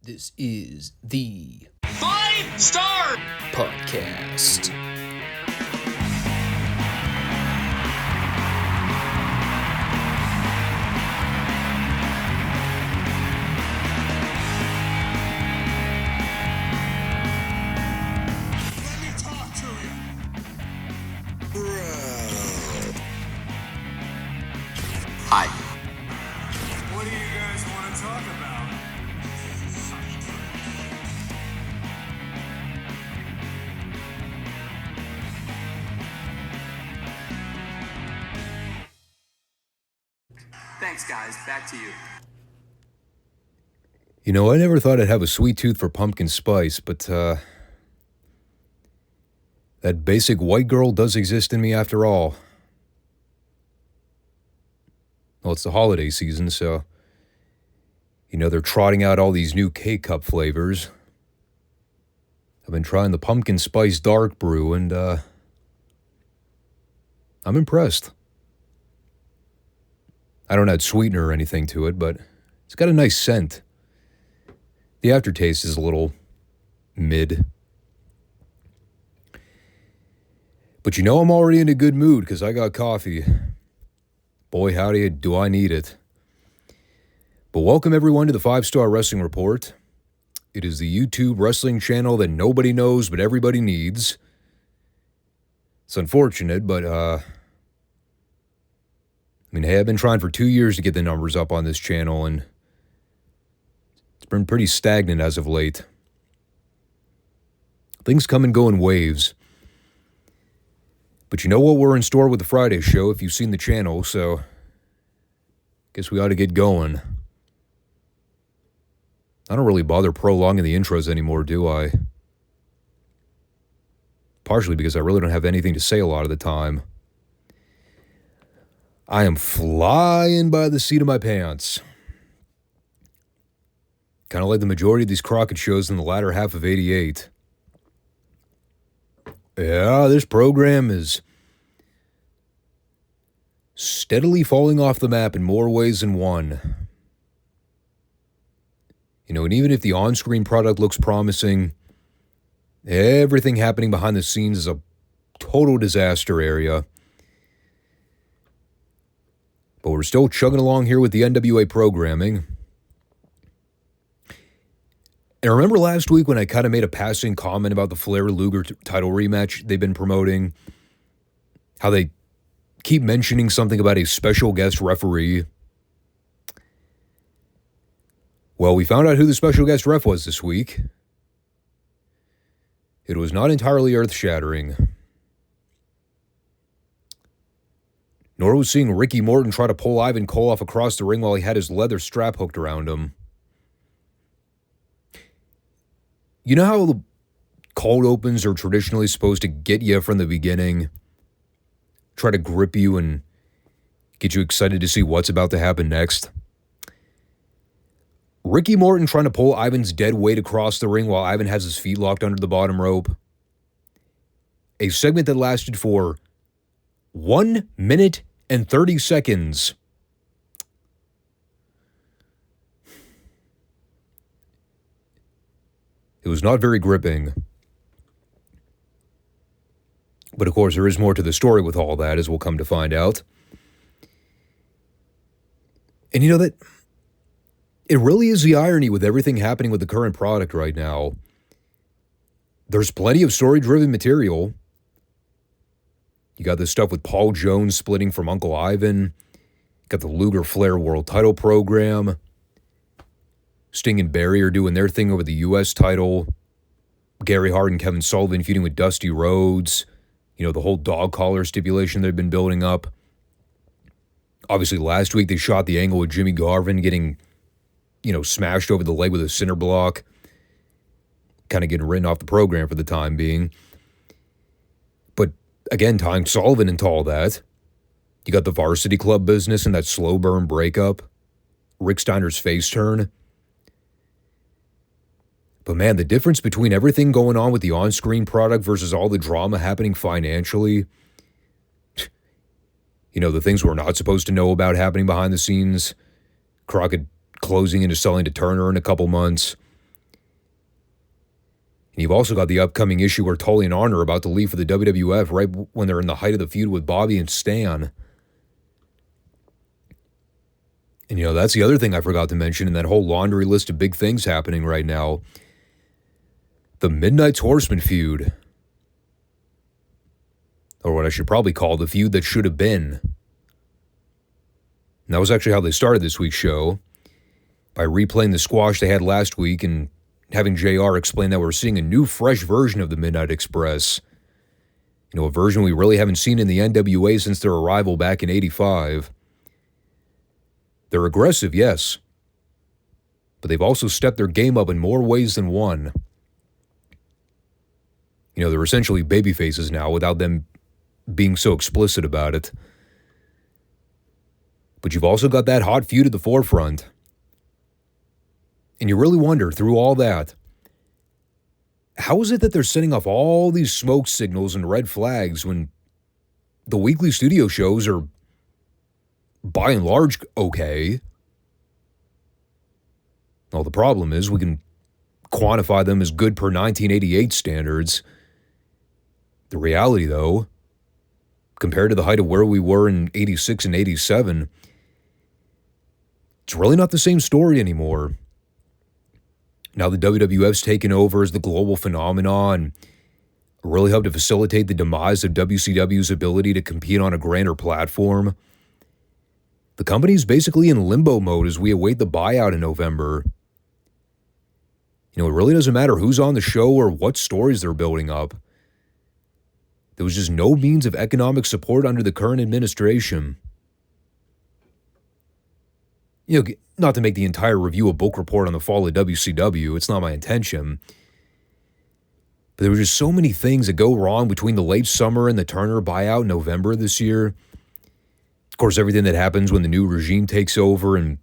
This is the Five Starr Podcast. Let me talk to you. Hi. What do you guys want to talk about? Thanks, guys. Back to you. You know, I never thought I'd have a sweet tooth for pumpkin spice, but that basic white girl does exist in me after all. Well, it's the holiday season, so, you know, they're trotting out all these new K-Cup flavors. I've been trying the pumpkin spice dark brew, and I'm impressed. I don't add sweetener or anything to it, but it's got a nice scent. The aftertaste is a little mid. But you know I'm already in a good mood because I got coffee. Boy, howdy, do I need it. But welcome everyone to the Five Starr Wrestling Report. It is the YouTube wrestling channel that nobody knows but everybody needs. It's unfortunate, but hey, I've been trying for 2 years to get the numbers up on this channel, and it's been pretty stagnant as of late. Things come and go in waves. But you know what we're in store with the Friday show if you've seen the channel, so guess we ought to get going. I don't really bother prolonging the intros anymore, do I? Partially because I really don't have anything to say a lot of the time. I am flying by the seat of my pants. Kind of like the majority of these Crockett shows in the latter half of '88. Yeah, this program is steadily falling off the map in more ways than one. You know, and even if the on-screen product looks promising, everything happening behind the scenes is a total disaster area. But we're still chugging along here with the NWA programming. And I remember last week when I kind of made a passing comment about the Flair-Luger title rematch they've been promoting, how they keep mentioning something about a special guest referee. Well, we found out who the special guest ref was this week. It was not entirely earth-shattering. Nor was seeing Ricky Morton try to pull Ivan Koloff across the ring while he had his leather strap hooked around him. You know how the cold opens are traditionally supposed to get you from the beginning? Try to grip you and get you excited to see what's about to happen next? Ricky Morton trying to pull Ivan's dead weight across the ring while Ivan has his feet locked under the bottom rope. A segment that lasted for 1 minute and 30 seconds. It was not very gripping. But of course, there is more to the story with all that, as we'll come to find out. And you know that it really is the irony with everything happening with the current product right now. There's plenty of story-driven material. You got this stuff with Paul Jones splitting from Uncle Ivan. Got the Luger Flair World Title Program. Sting and Barry are doing their thing over the U.S. title. Gary Hart and Kevin Sullivan feuding with Dusty Rhodes. You know, the whole dog collar stipulation they've been building up. Obviously, last week they shot the angle with Jimmy Garvin getting, smashed over the leg with a cinder block. Kind of getting written off the program for the time being. Again, tying Sullivan into all that. You got the Varsity Club business and that slow burn breakup. Rick Steiner's face turn. But man, the difference between everything going on with the on-screen product versus all the drama happening financially. You know, the things we're not supposed to know about happening behind the scenes. Crockett closing into selling to Turner in a couple months. And you've also got the upcoming issue where Tully and Arn are about to leave for the WWF right when they're in the height of the feud with Bobby and Stan. And, that's the other thing I forgot to mention in that whole laundry list of big things happening right now. The Midnight's Horseman feud. Or what I should probably call the feud that should have been. And that was actually how they started this week's show. By replaying the squash they had last week and having JR explain that we're seeing a new, fresh version of the Midnight Express. A version we really haven't seen in the NWA since their arrival back in '85. They're aggressive, yes. But they've also stepped their game up in more ways than one. They're essentially babyfaces now without them being so explicit about it. But you've also got that hot feud at the forefront. And you really wonder, through all that, how is it that they're setting off all these smoke signals and red flags when the weekly studio shows are, by and large, okay? Well, the problem is we can quantify them as good per 1988 standards. The reality, though, compared to the height of where we were in 86 and 87, it's really not the same story anymore. Now the WWF's taken over as the global phenomenon, really helped to facilitate the demise of WCW's ability to compete on a grander platform. The company's basically in limbo mode as we await the buyout in November. It really doesn't matter who's on the show or what stories they're building up. There was just no means of economic support under the current administration. Not to make the entire review a book report on the fall of WCW, it's not my intention. But there were just so many things that go wrong between the late summer and the Turner buyout in November this year. Of course, everything that happens when the new regime takes over and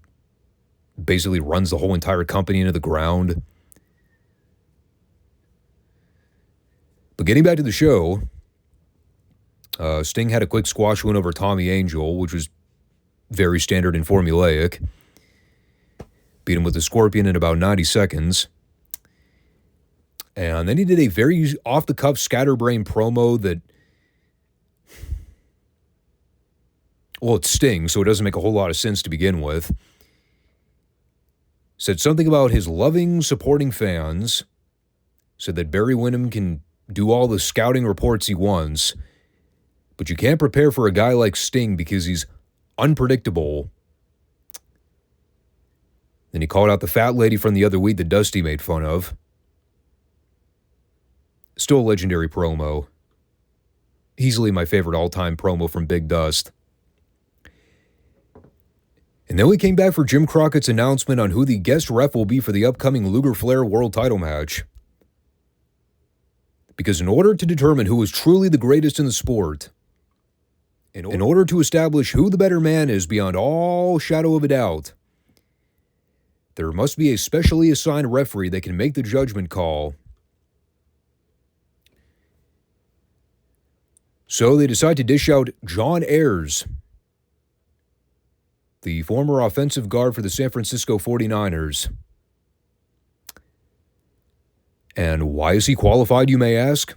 basically runs the whole entire company into the ground. But getting back to the show, Sting had a quick squash win over Tommy Angel, which was very standard and formulaic. Beat him with the Scorpion in about 90 seconds. And then he did a very off-the-cuff scatterbrain promo that, well, it's Sting, so it doesn't make a whole lot of sense to begin with. Said something about his loving, supporting fans. Said that Barry Windham can do all the scouting reports he wants, but you can't prepare for a guy like Sting because he's unpredictable. Then he called out the fat lady from the other week that Dusty made fun of. Still a legendary promo. Easily my favorite all-time promo from Big Dust. And then we came back for Jim Crockett's announcement on who the guest ref will be for the upcoming Luger Flair World Title match. Because in order to determine who is truly the greatest in the sport, in order to establish who the better man is beyond all shadow of a doubt, there must be a specially assigned referee that can make the judgment call. So they decide to dish out John Ayers, the former offensive guard for the San Francisco 49ers. And why is he qualified, you may ask?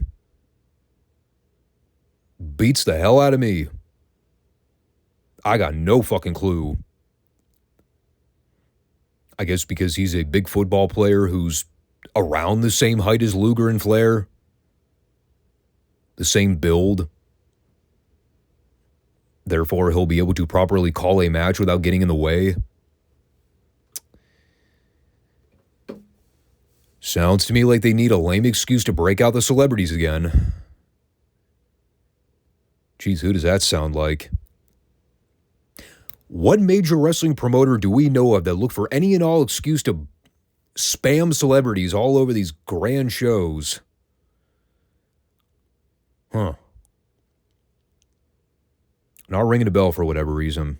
Beats the hell out of me. I got no fucking clue. I guess because he's a big football player who's around the same height as Luger and Flair. The same build. Therefore, he'll be able to properly call a match without getting in the way. Sounds to me like they need a lame excuse to break out the celebrities again. Geez, who does that sound like? What major wrestling promoter do we know of that look for any and all excuse to spam celebrities all over these grand shows? Huh. Not ringing a bell for whatever reason.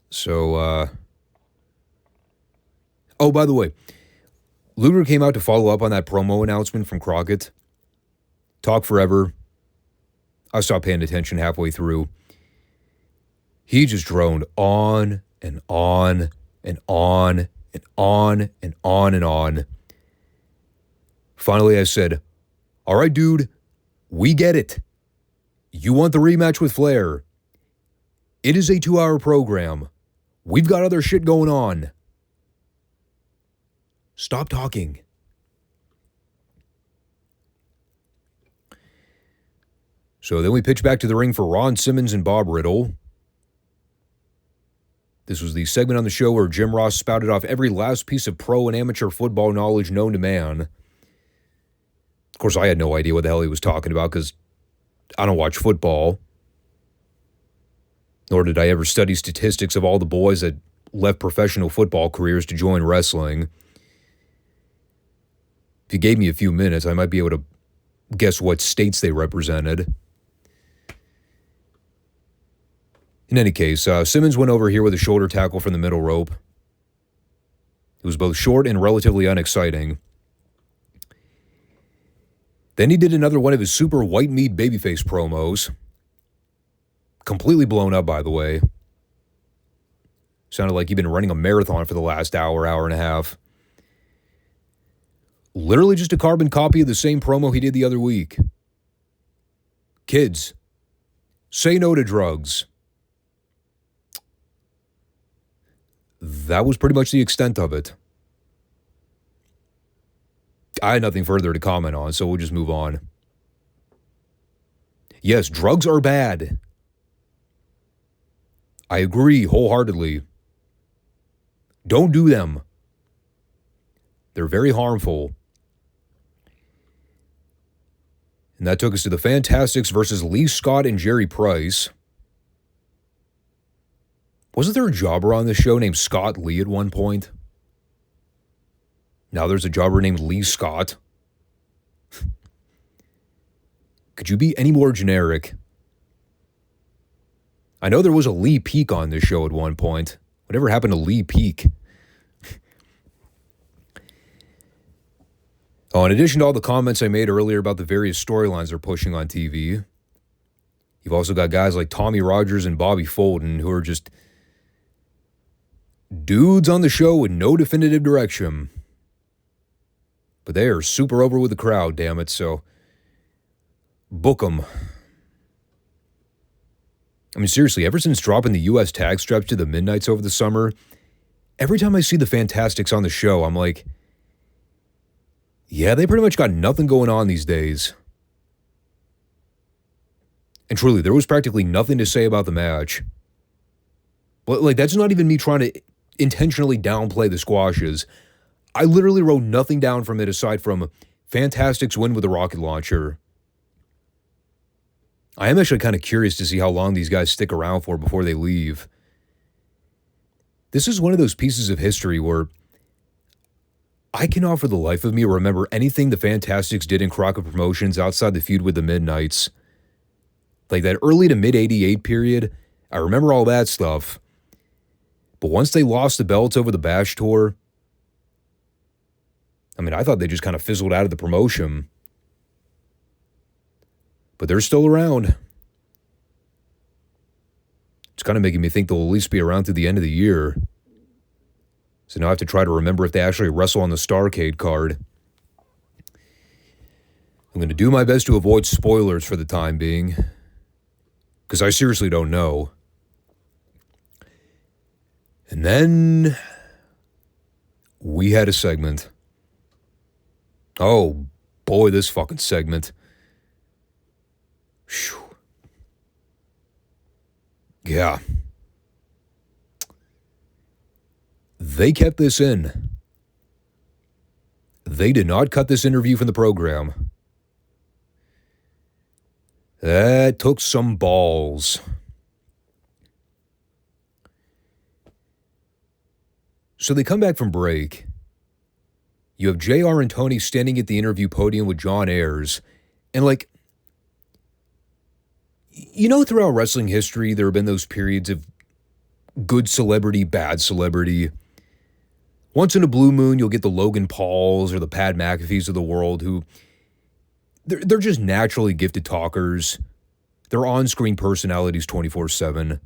So, oh, by the way, Luger came out to follow up on that promo announcement from Crockett. Talk forever. I stopped paying attention halfway through. He just droned on and on and on and on and on and on. Finally, I said, all right, dude, we get it. You want the rematch with Flair. It is a 2-hour program. We've got other shit going on. Stop talking. So then we pitch back to the ring for Ron Simmons and Bob Riddle. This was the segment on the show where Jim Ross spouted off every last piece of pro and amateur football knowledge known to man. Of course, I had no idea what the hell he was talking about because I don't watch football. Nor did I ever study statistics of all the boys that left professional football careers to join wrestling. If you gave me a few minutes, I might be able to guess what states they represented. In any case, Simmons went over here with a shoulder tackle from the middle rope. It was both short and relatively unexciting. Then he did another one of his super white meat babyface promos. Completely blown up, by the way. Sounded like he'd been running a marathon for the last hour and a half. Literally just a carbon copy of the same promo he did the other week. Kids, say no to drugs. That was pretty much the extent of it. I had nothing further to comment on, so we'll just move on. Yes, drugs are bad. I agree wholeheartedly. Don't do them. They're very harmful. And that took us to the Fantastics versus Lee Scott and Jerry Price. Wasn't there a jobber on this show named Scott Lee at one point? Now there's a jobber named Lee Scott. Could you be any more generic? I know there was a Lee Peak on this show at one point. Whatever happened to Lee Peak? Oh, in addition to all the comments I made earlier about the various storylines they're pushing on TV, you've also got guys like Tommy Rogers and Bobby Fulton who are just dudes on the show with no definitive direction. But they are super over with the crowd, damn it, so book them. I mean, seriously, ever since dropping the U.S. tag straps to the Midnights over the summer, every time I see the Fantastics on the show, I'm like, yeah, they pretty much got nothing going on these days. And truly, there was practically nothing to say about the match. But, like, that's not even me trying to intentionally downplay the squashes. I literally wrote nothing down from it aside from Fantastics win with a rocket launcher. I am actually kind of curious to see how long these guys stick around for before they leave. This is one of those pieces of history where I cannot for the life of me remember anything the Fantastics did in Crockett Promotions outside the feud with the Midnights. Like that early to mid-'88 period, I remember all that stuff. But once they lost the belts over the Bash Tour, I mean, I thought they just kind of fizzled out of the promotion. But they're still around. It's kind of making me think they'll at least be around through the end of the year. So now I have to try to remember if they actually wrestle on the Starrcade card. I'm going to do my best to avoid spoilers for the time being, because I seriously don't know. And then we had a segment. Oh boy, this fucking segment. Whew. Yeah. They kept this in. They did not cut this interview from the program. That took some balls. So they come back from break. You have JR and Tony standing at the interview podium with John Ayers. And like, you know, throughout wrestling history, there have been those periods of good celebrity, bad celebrity. Once in a blue moon, you'll get the Logan Pauls or the Pat McAfees of the world who, they're just naturally gifted talkers. They're on-screen personalities 24/7.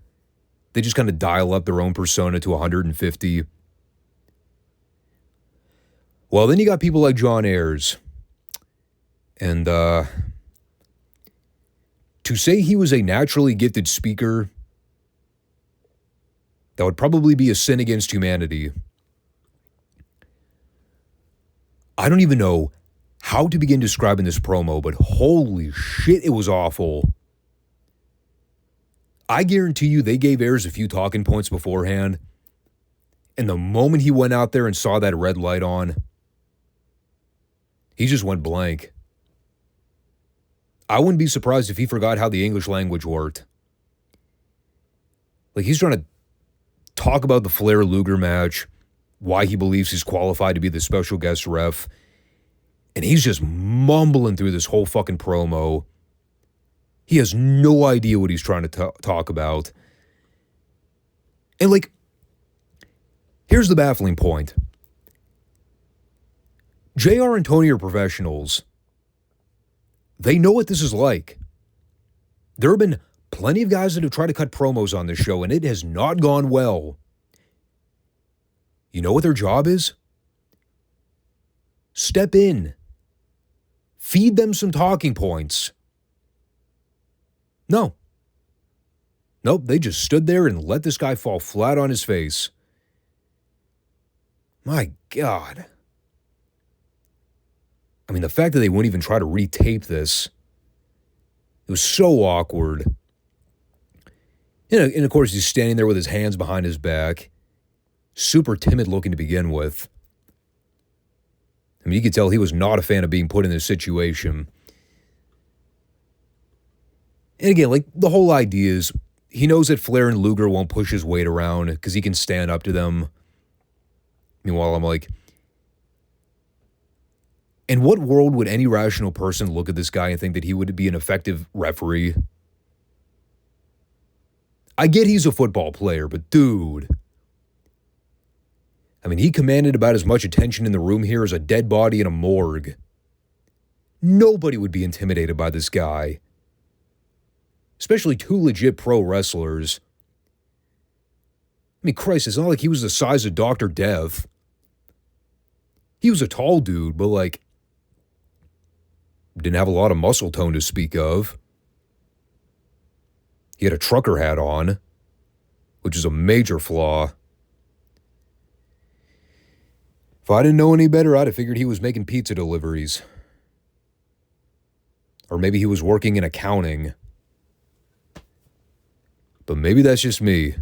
They just kind of dial up their own persona to 150. Well, then you got people like John Ayers, And to say he was a naturally gifted speaker, that would probably be a sin against humanity. I don't even know how to begin describing this promo, but holy shit, it was awful. I guarantee you they gave Ayers a few talking points beforehand, and the moment he went out there and saw that red light on, he just went blank. I wouldn't be surprised if he forgot how the English language worked. Like, he's trying to talk about the Flair-Luger match, why he believes he's qualified to be the special guest ref, and he's just mumbling through this whole fucking promo. He has no idea what he's trying to talk about. And, like, here's the baffling point. JR and Tony are professionals. They know what this is like. There have been plenty of guys that have tried to cut promos on this show, and it has not gone well. You know what their job is? Step in. Feed them some talking points. No. Nope, they just stood there and let this guy fall flat on his face. My God. I mean, the fact that they wouldn't even try to retape this, it was so awkward. And of course, he's standing there with his hands behind his back, super timid looking to begin with. I mean, you could tell he was not a fan of being put in this situation. And again, like, the whole idea is he knows that Flair and Luger won't push his weight around because he can stand up to them. Meanwhile, I'm like, in what world would any rational person look at this guy and think that he would be an effective referee? I get he's a football player, but dude. I mean, he commanded about as much attention in the room here as a dead body in a morgue. Nobody would be intimidated by this guy. Especially two legit pro wrestlers. I mean, Christ, it's not like he was the size of Dr. Death. He was a tall dude, but, like, didn't have a lot of muscle tone to speak of. He had a trucker hat on, which is a major flaw. If I didn't know any better, I'd have figured he was making pizza deliveries. Or maybe he was working in accounting. But maybe that's just me.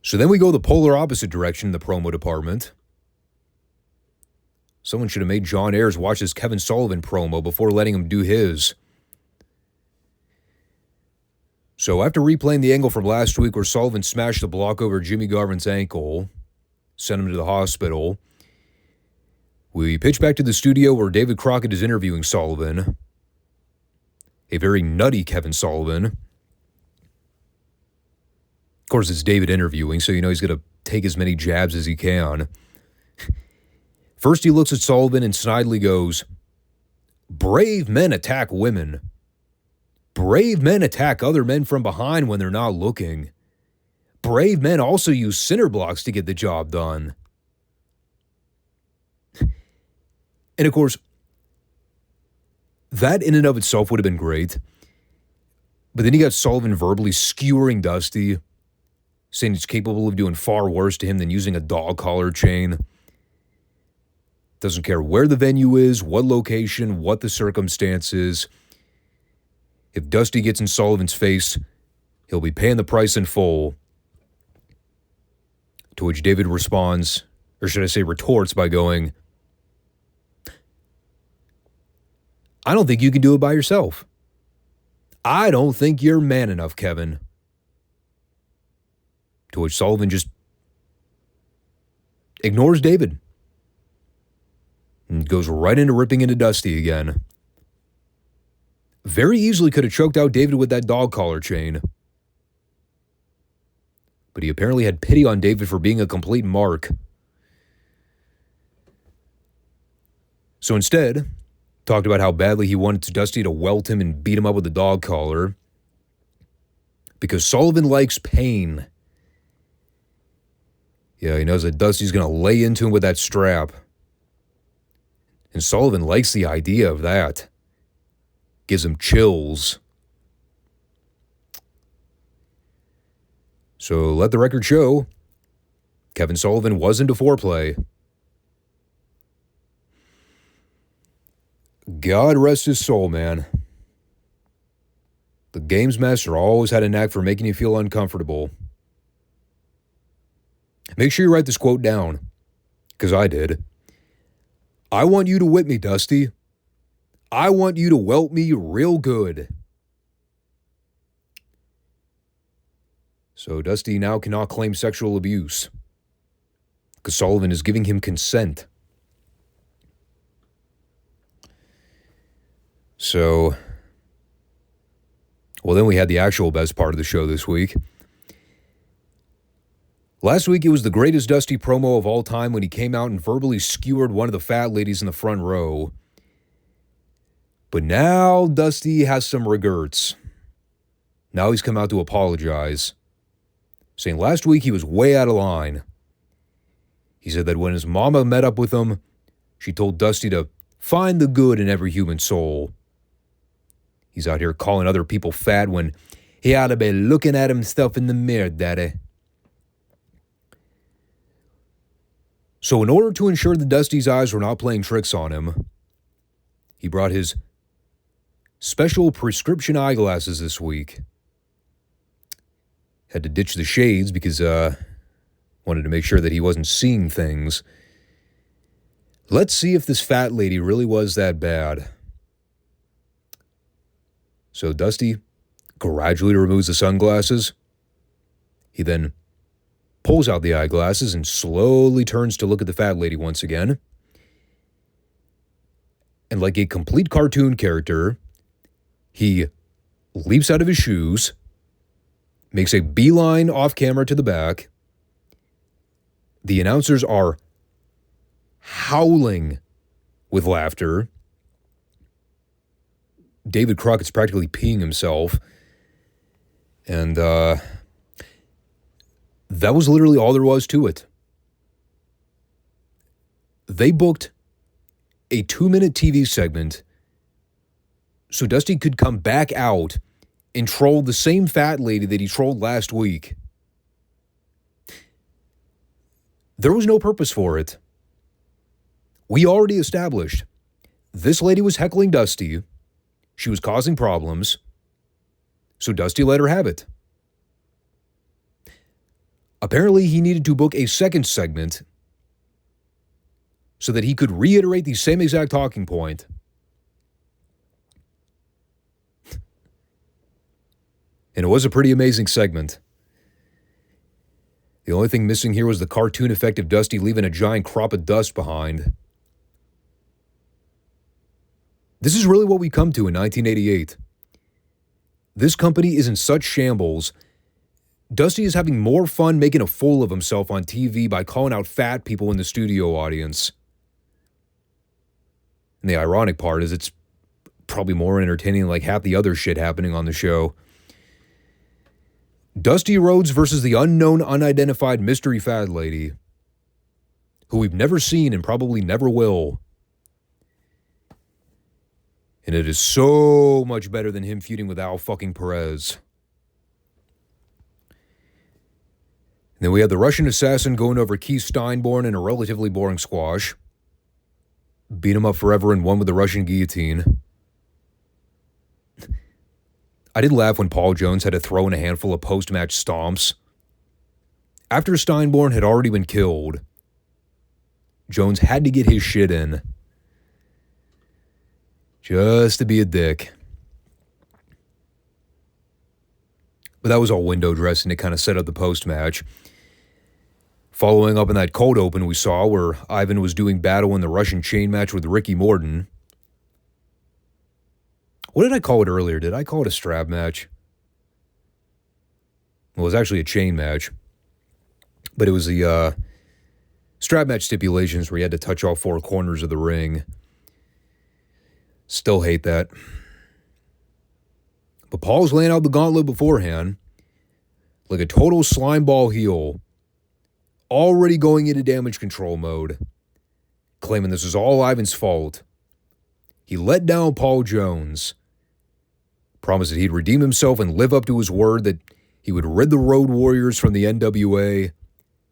So then we go the polar opposite direction in the promo department. Someone should have made John Ayers watch this Kevin Sullivan promo before letting him do his. So after replaying the angle from last week where Sullivan smashed the block over Jimmy Garvin's ankle, sent him to the hospital, we pitch back to the studio where David Crockett is interviewing Sullivan. A very nutty Kevin Sullivan. Of course, it's David interviewing, so you know he's going to take as many jabs as he can. First, he looks at Sullivan and snidely goes, "Brave men attack women. Brave men attack other men from behind when they're not looking. Brave men also use cinder blocks to get the job done." And of course, that in and of itself would have been great. But then you got Sullivan verbally skewering Dusty, saying he's capable of doing far worse to him than using a dog collar chain. Doesn't care where the venue is, what location, what the circumstances. If Dusty gets in Sullivan's face, he'll be paying the price in full. To which David responds, or should I say retorts, by going, "I don't think you can do it by yourself. I don't think you're man enough, Kevin." To which Sullivan just ignores David and goes right into ripping into Dusty again. Very easily could have choked out David with that dog collar chain. But he apparently had pity on David for being a complete mark. So instead, talked about how badly he wanted Dusty to welt him and beat him up with a dog collar. Because Sullivan likes pain. Yeah, he knows that Dusty's going to lay into him with that strap. And Sullivan likes the idea of that. Gives him chills. So let the record show, Kevin Sullivan was into foreplay. God rest his soul, man. The games master always had a knack for making you feel uncomfortable. Make sure you write this quote down, because I did. I want you to whip me, Dusty. I want you to welt me real good. So Dusty now cannot claim sexual abuse, because Sullivan is giving him consent. So, well, then we had the actual best part of the show this week. Last week, it was the greatest Dusty promo of all time when he came out and verbally skewered one of the fat ladies in the front row. But now Dusty has some regrets. Now he's come out to apologize, saying last week he was way out of line. He said that when his mama met up with him, she told Dusty to find the good in every human soul. He's out here calling other people fat when he ought to be looking at himself in the mirror, daddy. So in order to ensure that Dusty's eyes were not playing tricks on him, he brought his special prescription eyeglasses this week. Had to ditch the shades because wanted to make sure that he wasn't seeing things. Let's see if this fat lady really was that bad. So Dusty gradually removes the sunglasses. He then pulls out the eyeglasses and slowly turns to look at the fat lady once again. And like a complete cartoon character, he leaps out of his shoes, makes a beeline off camera to the back. The announcers are howling with laughter. David Crockett's practically peeing himself. And that was literally all there was to it. They booked a 2-minute TV segment so Dusty could come back out and troll the same fat lady that he trolled last week. There was no purpose for it. We already established this lady was heckling Dusty. She was causing problems. So Dusty let her have it. Apparently, he needed to book a second segment so that he could reiterate the same exact talking point. And it was a pretty amazing segment. The only thing missing here was the cartoon effect of Dusty leaving a giant crop of dust behind. This is really what we come to in 1988. This company is in such shambles. Dusty is having more fun making a fool of himself on TV by calling out fat people in the studio audience. And the ironic part is it's probably more entertaining than like half the other shit happening on the show. Dusty Rhodes versus the unknown, unidentified mystery fat lady, who we've never seen and probably never will. And it is so much better than him feuding with Al fucking Perez. And then we had the Russian assassin going over Keith Steinborn in a relatively boring squash. Beat him up forever and won with the Russian guillotine. I did laugh when Paul Jones had to throw in a handful of post-match stomps. After Steinborn had already been killed, Jones had to get his shit in. Just to be a dick. But that was all window dressing to kind of set up the post-match. Following up in that cold open we saw where Ivan was doing battle in the Russian chain match with Ricky Morton. What did I call it earlier? Did I call it a strap match? Well, it was actually a chain match. But it was the strap match stipulations where you had to touch all four corners of the ring. Still hate that. But Paul's laying out the gauntlet beforehand. Like a total slime ball heel. Already going into damage control mode. claiming this is all Ivan's fault. He let down Paul Jones, promised that he'd redeem himself and live up to his word, that he would rid the Road Warriors from the NWA,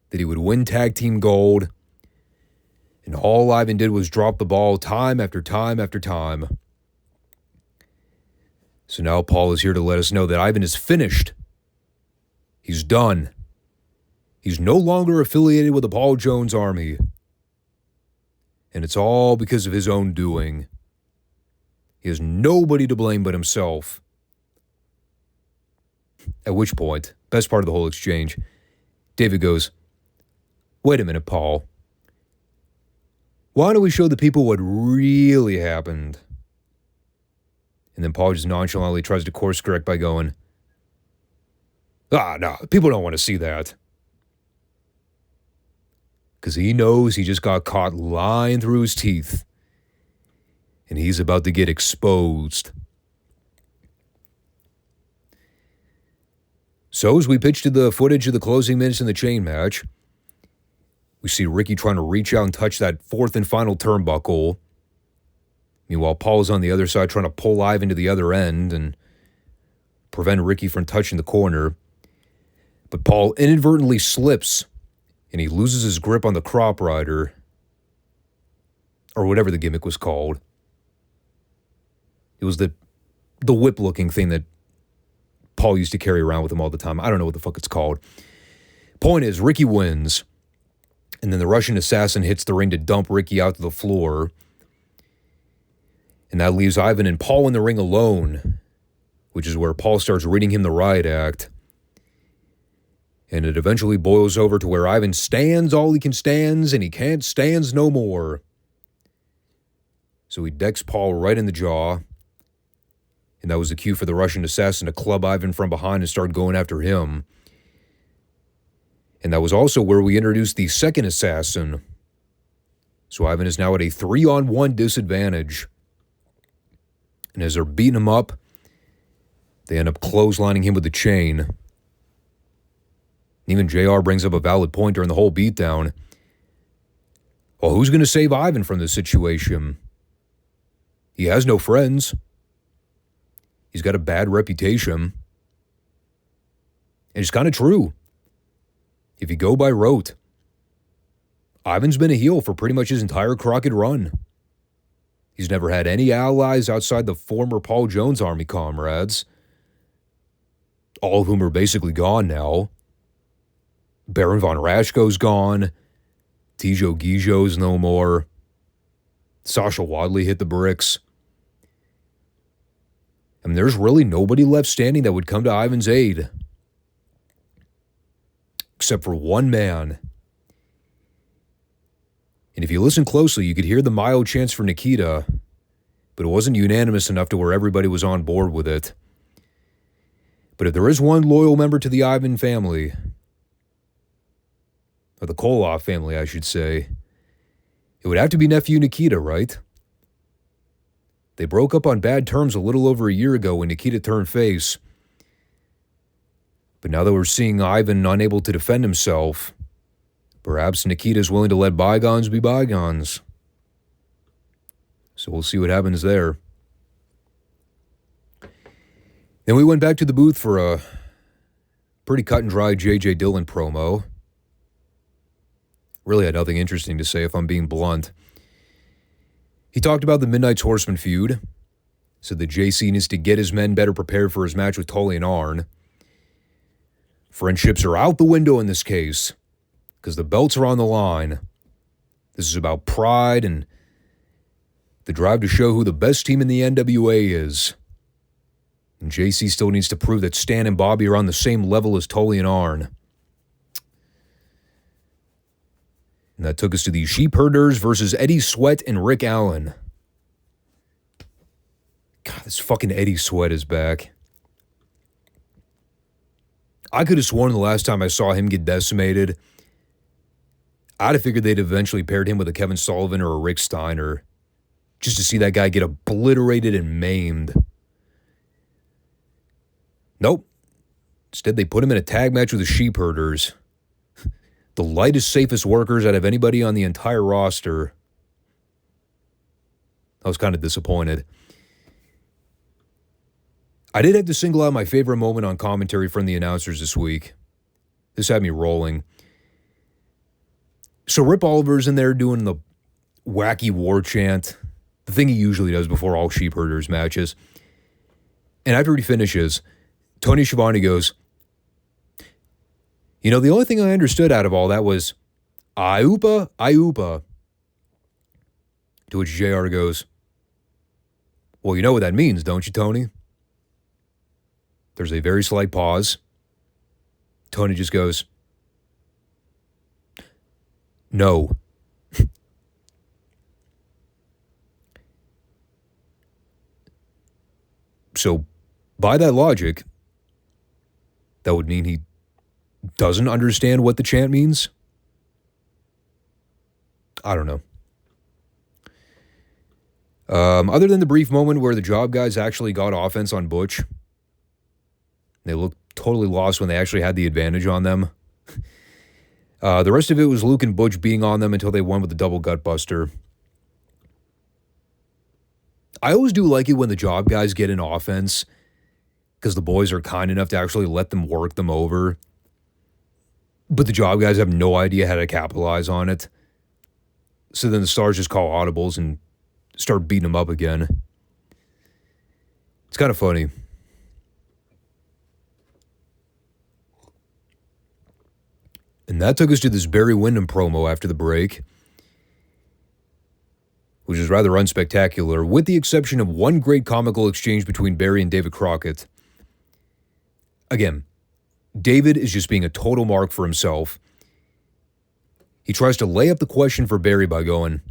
that he would win tag team gold. And all Ivan did was drop the ball time after time after time. So now Paul is here to let us know that Ivan is finished. He's done. He's no longer affiliated with the Paul Jones Army. And it's all because of his own doing. He has nobody to blame but himself. At which point, best part of the whole exchange, David goes, "Wait a minute, Paul. Why don't we show the people what really happened?" And then Paul just nonchalantly tries to course correct by going, no, people don't want to see that. Because he knows he just got caught lying through his teeth. And he's about to get exposed. So as we pitch to the footage of the closing minutes in the chain match, we see Ricky trying to reach out and touch that fourth and final turnbuckle. Meanwhile, Paul is on the other side trying to pull Ivan to the other end and prevent Ricky from touching the corner. But Paul inadvertently slips and he loses his grip on the crop rider, or whatever the gimmick was called. It was the whip-looking thing that Paul used to carry around with him all the time. I don't know what the fuck it's called. Point is, Ricky wins, and then the Russian assassin hits the ring to dump Ricky out to the floor. And that leaves Ivan and Paul in the ring alone, which is where Paul starts reading him the riot act. And it eventually boils over to where Ivan stands all he can stands, and he can't stands no more. So he decks Paul right in the jaw. And that was the cue for the Russian assassin to club Ivan from behind and start going after him. And that was also where we introduced the second assassin. So Ivan is now at a 3-on-1 disadvantage. And as they're beating him up, they end up clotheslining him with the chain. Even JR brings up a valid point during the whole beatdown. Well, who's going to save Ivan from this situation? He has no friends. He's got a bad reputation. And it's kind of true. If you go by rote, Ivan's been a heel for pretty much his entire Crockett run. He's never had any allies outside the former Paul Jones Army comrades, all of whom are basically gone now. Baron von Raschko's gone. Tijo Gijo's no more. Sasha Wadley hit the bricks. I mean, there's really nobody left standing that would come to Ivan's aid. Except for one man. And if you listen closely, you could hear the mild chants for Nikita, but it wasn't unanimous enough to where everybody was on board with it. But if there is one loyal member to the Ivan family, or the Koloff family, I should say, it would have to be nephew Nikita, right? They broke up on bad terms a little over a year ago when Nikita turned face. But now that we're seeing Ivan unable to defend himself, perhaps Nikita's willing to let bygones be bygones. So we'll see what happens there. Then we went back to the booth for a pretty cut and dry J.J. Dillon promo. Really had nothing interesting to say, if I'm being blunt. He talked about the Midnight Horseman feud, said that JC needs to get his men better prepared for his match with Tully and Arn. Friendships are out the window in this case, because the belts are on the line. This is about pride and the drive to show who the best team in the NWA is. And JC still needs to prove that Stan and Bobby are on the same level as Tully and Arn. And that took us to the Sheepherders versus Eddie Sweat and Rick Allen. God, this fucking Eddie Sweat is back. I could have sworn the last time I saw him get decimated, I'd have figured they'd eventually paired him with a Kevin Sullivan or a Rick Steiner, just to see that guy get obliterated and maimed. Nope. Instead, they put him in a tag match with the Sheepherders. The lightest, safest workers out of anybody on the entire roster. I was kind of disappointed. I did have to single out my favorite moment on commentary from the announcers this week. This had me rolling. So Rip Oliver's in there doing the wacky war chant, the thing he usually does before all sheep herders matches. And after he finishes, Tony Schiavone goes, "You know, the only thing I understood out of all that was, Iupa, Iupa." To which JR goes, "Well, you know what that means, don't you, Tony?" There's a very slight pause. Tony just goes, "No." So, by that logic, that would mean he doesn't understand what the chant means? I don't know. Other than the brief moment where the job guys actually got offense on Butch, they looked totally lost when they actually had the advantage on them. The rest of it was Luke and Butch being on them until they won with the double gutbuster. I always do like it when the job guys get an offense because the boys are kind enough to actually let them work them over. But the job guys have no idea how to capitalize on it. So then the stars just call audibles and start beating them up again. It's kind of funny. And that took us to this Barry Windham promo after the break, which is rather unspectacular, with the exception of one great comical exchange between Barry and David Crockett. Again, David is just being a total mark for himself. He tries to lay up the question for Barry by going,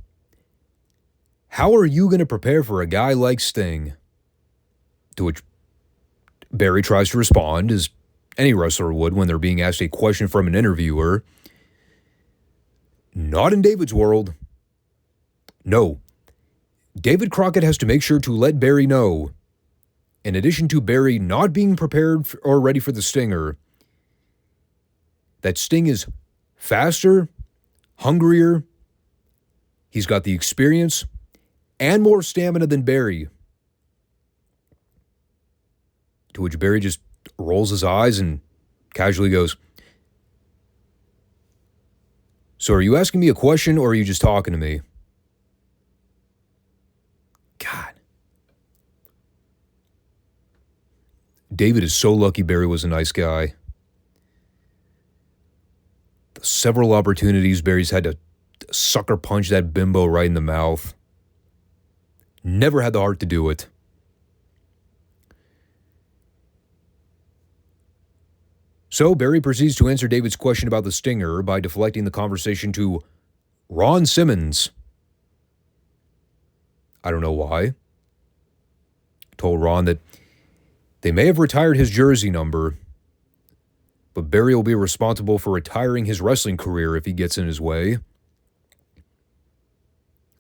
"How are you going to prepare for a guy like Sting?" To which Barry tries to respond, as any wrestler would when they're being asked a question from an interviewer. Not in David's world. No. David Crockett has to make sure to let Barry know, in addition to Barry not being prepared or ready for the Stinger, that Sting is faster, hungrier, he's got the experience, and more stamina than Barry. To which Barry just rolls his eyes and casually goes, "So are you asking me a question or are you just talking to me?" God. David is so lucky Barry was a nice guy. The several opportunities Barry's had to sucker punch that bimbo right in the mouth. Never had the heart to do it. So Barry proceeds to answer David's question about the Stinger by deflecting the conversation to Ron Simmons. I don't know why. Told Ron that they may have retired his jersey number, but Barry will be responsible for retiring his wrestling career if he gets in his way.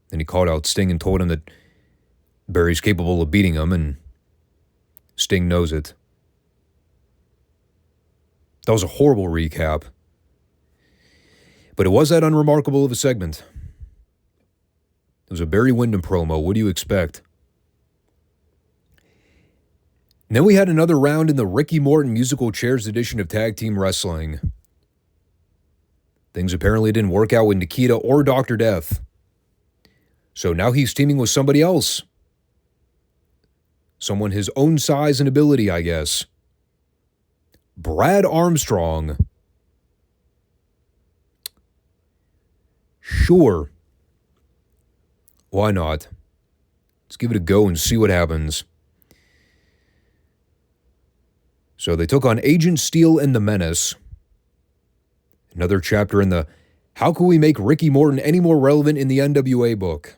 Then he called out Sting and told him that Barry's capable of beating him, and Sting knows it. That was a horrible recap. But it was that unremarkable of a segment. It was a Barry Windham promo. What do you expect? And then we had another round in the Ricky Morton musical chairs edition of Tag Team Wrestling. Things apparently didn't work out with Nikita or Dr. Death. So now he's teaming with somebody else. Someone his own size and ability, I guess. Brad Armstrong. Sure. Why not? Let's give it a go and see what happens. So they took on Agent Steel and the Menace. Another chapter in the How Can We Make Ricky Morton Any More Relevant in the NWA book.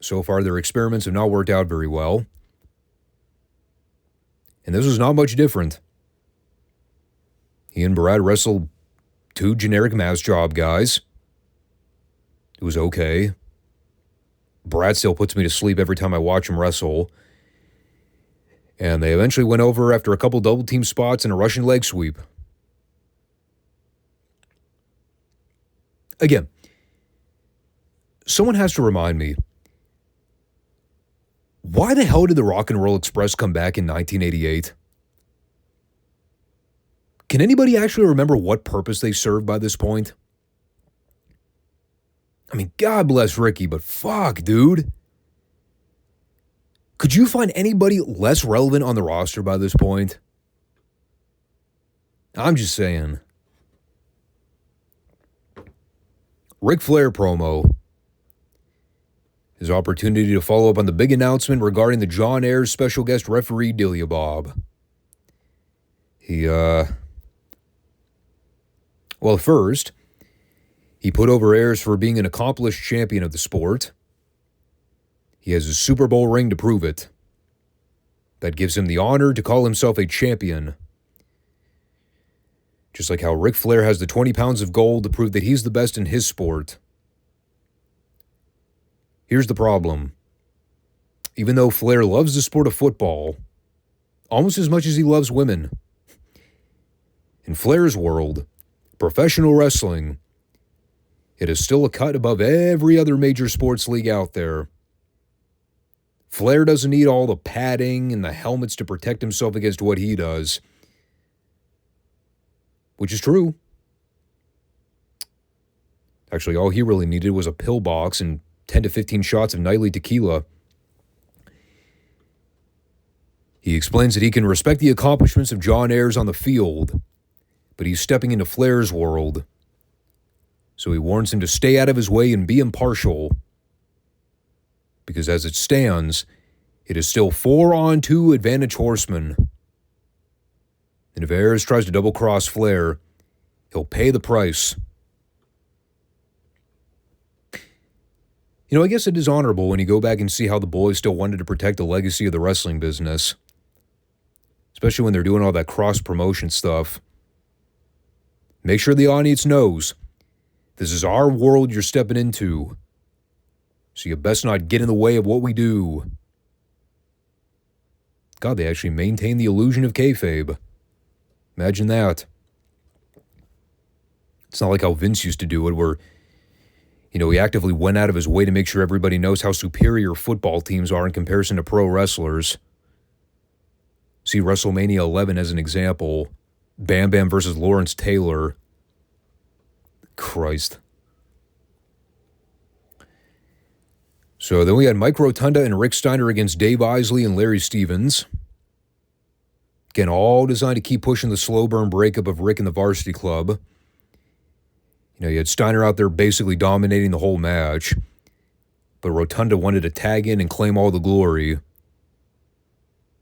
So far, their experiments have not worked out very well. And this was not much different. He and Brad wrestled two generic mass job guys. It was okay. Brad still puts me to sleep every time I watch him wrestle. And they eventually went over after a couple double team spots and a Russian leg sweep. Again, someone has to remind me, why the hell did the Rock and Roll Express come back in 1988? Can anybody actually remember what purpose they served by this point? I mean, God bless Ricky, but fuck, dude. Could you find anybody less relevant on the roster by this point? I'm just saying. Ric Flair promo. His opportunity to follow up on the big announcement regarding the John Ayers special guest referee Delia Bob. Well, first, he put over Ayers for being an accomplished champion of the sport. He has a Super Bowl ring to prove it. That gives him the honor to call himself a champion. Just like how Ric Flair has the 20 pounds of gold to prove that he's the best in his sport. Here's the problem. Even though Flair loves the sport of football, almost as much as he loves women, in Flair's world, professional wrestling, it is still a cut above every other major sports league out there. Flair doesn't need all the padding and the helmets to protect himself against what he does. Which is true. Actually, all he really needed was a pillbox and 10 to 15 shots of nightly tequila. He explains that he can respect the accomplishments of John Ayers on the field, but he's stepping into Flair's world. So he warns him to stay out of his way and be impartial. Because as it stands, it is still 4-on-2 advantage horsemen. And if Ayers tries to double-cross Flair, he'll pay the price. You know, I guess it is honorable when you go back and see how the boys still wanted to protect the legacy of the wrestling business. Especially when they're doing all that cross-promotion stuff. Make sure the audience knows this is our world you're stepping into. So you best not get in the way of what we do. God, they actually maintain the illusion of kayfabe. Imagine that. It's not like how Vince used to do it, where, he actively went out of his way to make sure everybody knows how superior football teams are in comparison to pro wrestlers. See WrestleMania 11 as an example. Bam Bam versus Lawrence Taylor. Christ. So then we had Mike Rotunda and Rick Steiner against Dave Isley and Larry Stevens. Again, all designed to keep pushing the slow burn breakup of Rick and the Varsity Club. You had Steiner out there basically dominating the whole match. But Rotunda wanted to tag in and claim all the glory.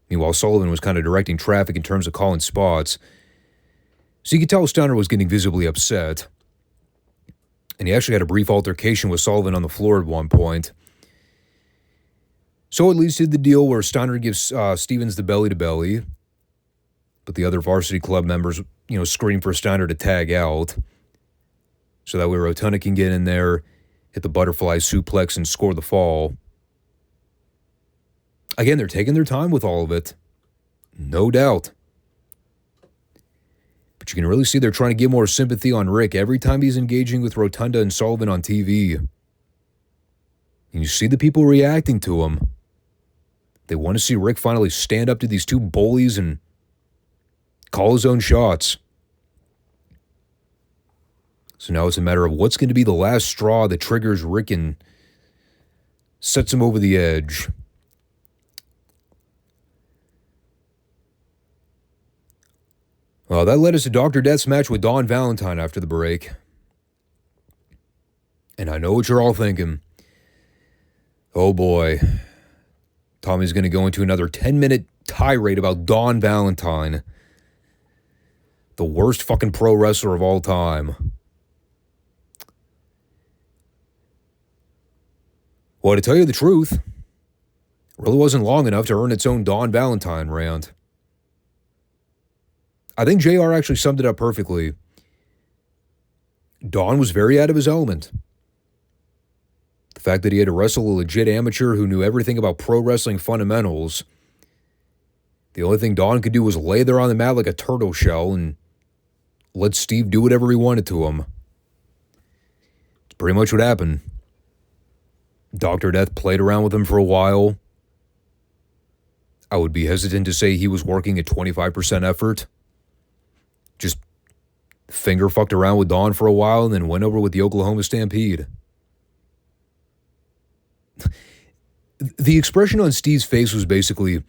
Meanwhile, Sullivan was kind of directing traffic in terms of calling spots. So you could tell Steiner was getting visibly upset. And he actually had a brief altercation with Sullivan on the floor at one point. So it leads to the deal where Steiner gives Stevens the belly-to-belly. But the other Varsity Club members, scream for Steiner to tag out. So that way Rotunda can get in there, hit the butterfly suplex, and score the fall. Again, they're taking their time with all of it. No doubt. But you can really see they're trying to get more sympathy on Rick every time he's engaging with Rotunda and Sullivan on TV. And you see the people reacting to him. They want to see Rick finally stand up to these two bullies and call his own shots. So now it's a matter of what's going to be the last straw that triggers Rick and sets him over the edge. Well, that led us to Dr. Death's match with Don Valentine after the break. And I know what you're all thinking. Oh boy. Tommy's going to go into another 10-minute tirade about Don Valentine. The worst fucking pro wrestler of all time. Well, to tell you the truth, it really wasn't long enough to earn its own Don Valentine rant. I think JR actually summed it up perfectly. Don was very out of his element. The fact that he had to wrestle a legit amateur who knew everything about pro wrestling fundamentals. The only thing Don could do was lay there on the mat like a turtle shell and let Steve do whatever he wanted to him. It's pretty much what happened. Dr. Death played around with him for a while. I would be hesitant to say he was working at 25% effort. Just finger fucked around with Dawn for a while and then went over with the Oklahoma Stampede. The expression on Steve's face was basically,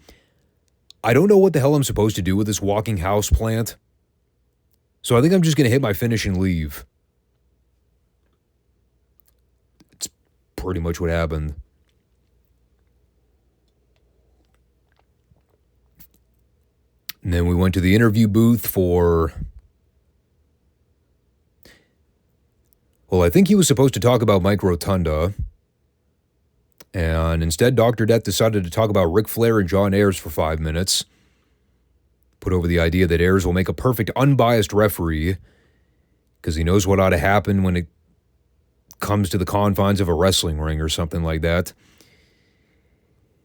I don't know what the hell I'm supposed to do with this walking house plant, so I think I'm just going to hit my finish and leave. It's pretty much what happened. And then we went to the interview booth for... Well, I think he was supposed to talk about Mike Rotunda. And instead, Dr. Death decided to talk about Ric Flair and John Ayers for 5 minutes. Put over the idea that Ayers will make a perfect unbiased referee because he knows what ought to happen when it comes to the confines of a wrestling ring or something like that.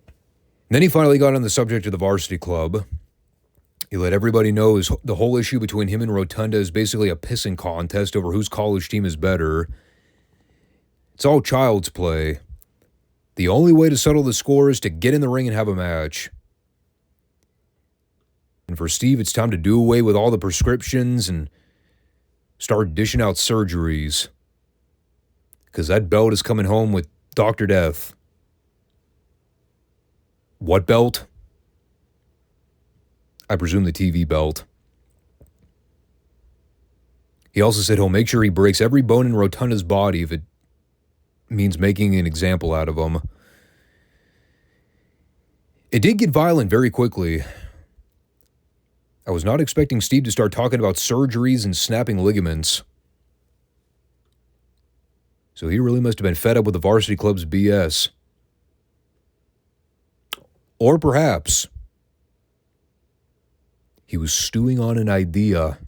And then he finally got on the subject of the Varsity Club. He let everybody know the whole issue between him and Rotunda is basically a pissing contest over whose college team is better. It's all child's play. The only way to settle the score is to get in the ring and have a match. And for Steve, it's time to do away with all the prescriptions and start dishing out surgeries. Because that belt is coming home with Dr. Death. What belt? I presume the TV belt. He also said he'll make sure he breaks every bone in Rotunda's body if it means making an example out of him. It did get violent very quickly. I was not expecting Steve to start talking about surgeries and snapping ligaments. So he really must have been fed up with the Varsity Club's BS. Or perhaps he was stewing on an idea.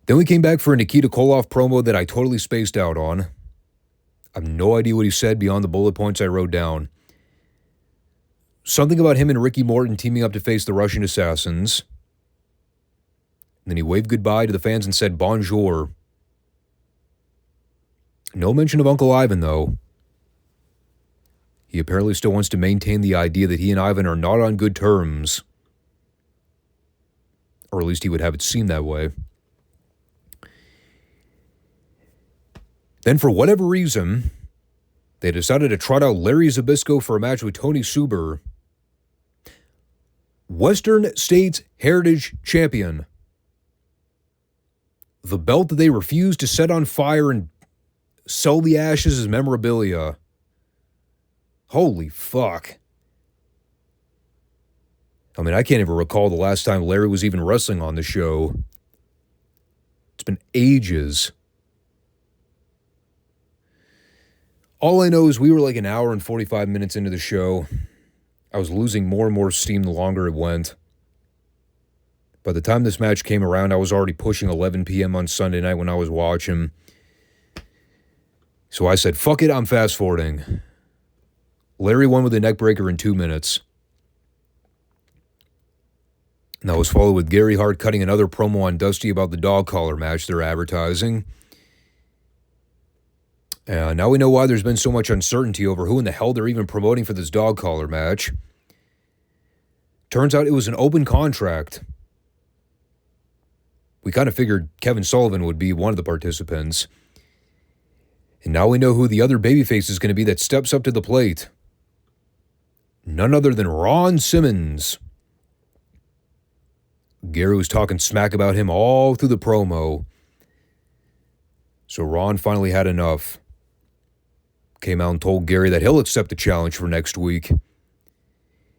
Then we came back for a Nikita Koloff promo that I totally spaced out on. I have no idea what he said beyond the bullet points I wrote down. Something about him and Ricky Morton teaming up to face the Russian assassins. And then he waved goodbye to the fans and said bonjour. No mention of Uncle Ivan, though. He apparently still wants to maintain the idea that he and Ivan are not on good terms. Or at least he would have it seem that way. Then for whatever reason, they decided to trot out Larry Zbyszko for a match with Tony Suber. Western States Heritage Champion. The belt that they refused to set on fire and sell the ashes as memorabilia. Holy fuck. I mean, I can't even recall the last time Larry was even wrestling on the show. It's been ages. All I know is we were like an hour and 45 minutes into the show. I was losing more and more steam the longer it went. By the time this match came around, I was already pushing 11 p.m. on Sunday night when I was watching. So I said, fuck it, I'm fast-forwarding. Larry won with a neckbreaker in 2 minutes. And that was followed with Gary Hart cutting another promo on Dusty about the dog collar match they're advertising. Now we know why there's been so much uncertainty over who in the hell they're even promoting for this dog collar match. Turns out it was an open contract. We kind of figured Kevin Sullivan would be one of the participants. And now we know who the other babyface is going to be that steps up to the plate. None other than Ron Simmons. Gary was talking smack about him all through the promo. So Ron finally had enough. Came out and told Gary that he'll accept the challenge for next week.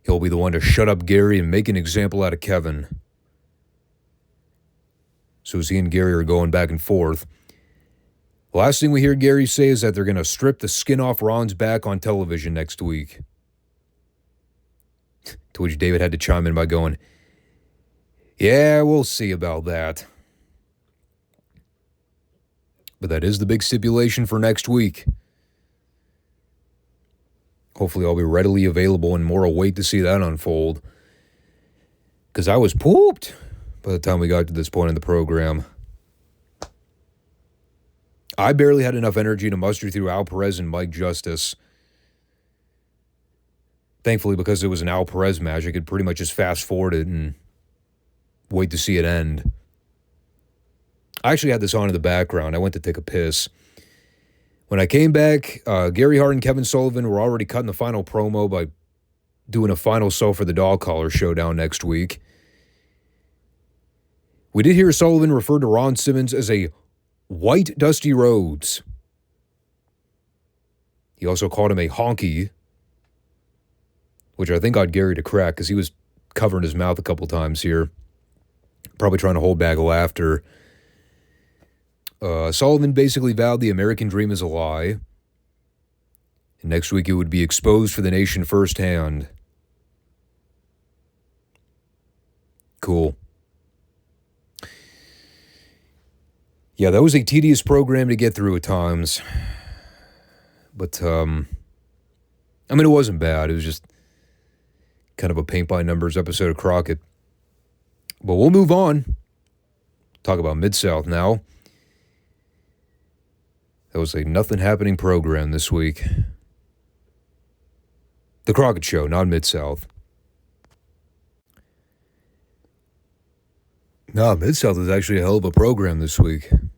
He'll be the one to shut up Gary and make an example out of Kevin. So as he and Gary are going back and forth, the last thing we hear Gary say is that they're going to strip the skin off Ron's back on television next week. To which David had to chime in by going, yeah, we'll see about that. But that is the big stipulation for next week. Hopefully I'll be readily available and more awake to see that unfold. Because I was pooped by the time we got to this point in the program. I barely had enough energy to muster through Al Perez and Mike Justice. Thankfully, because it was an Al Perez match, I could pretty much just fast forward it and wait to see it end. I actually had this on in the background. I went to take a piss. When I came back, Gary Hart and Kevin Sullivan were already cutting the final promo by doing a final show for the Dog Collar Showdown next week. We did hear Sullivan refer to Ron Simmons as a white Dusty Rhodes. He also called him a honky, which I think got Gary to crack because he was covering his mouth a couple times here. Probably trying to hold back laughter. Sullivan basically vowed the American dream is a lie. And next week it would be exposed for the nation firsthand. Cool. Yeah, that was a tedious program to get through at times. But, I mean, it wasn't bad. It was just kind of a paint-by-numbers episode of Crockett. But we'll move on. Talk about Midsouth now. That was a nothing-happening program this week. The Crockett Show, not Midsouth. No, Midsouth is actually a hell of a program this week. And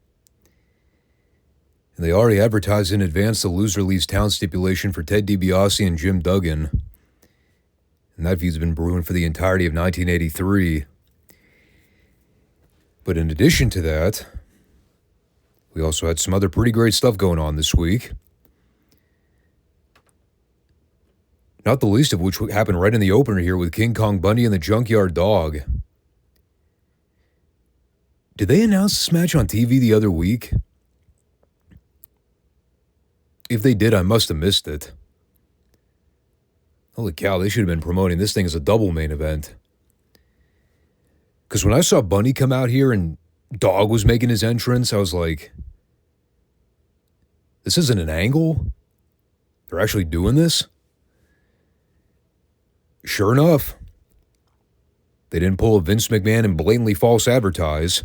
they already advertised in advance the loser leaves town stipulation for Ted DiBiase and Jim Duggan. And that feud's been brewing for the entirety of 1983. But in addition to that, we also had some other pretty great stuff going on this week. Not the least of which happened right in the opener here with King Kong Bundy and the Junkyard Dog. Did they announce this match on TV the other week? If they did, I must have missed it. Holy cow, they should have been promoting this thing as a double main event. Because when I saw Bundy come out here and Dog was making his entrance, I was like, this isn't an angle? They're actually doing this? Sure enough, they didn't pull a Vince McMahon and blatantly false advertise.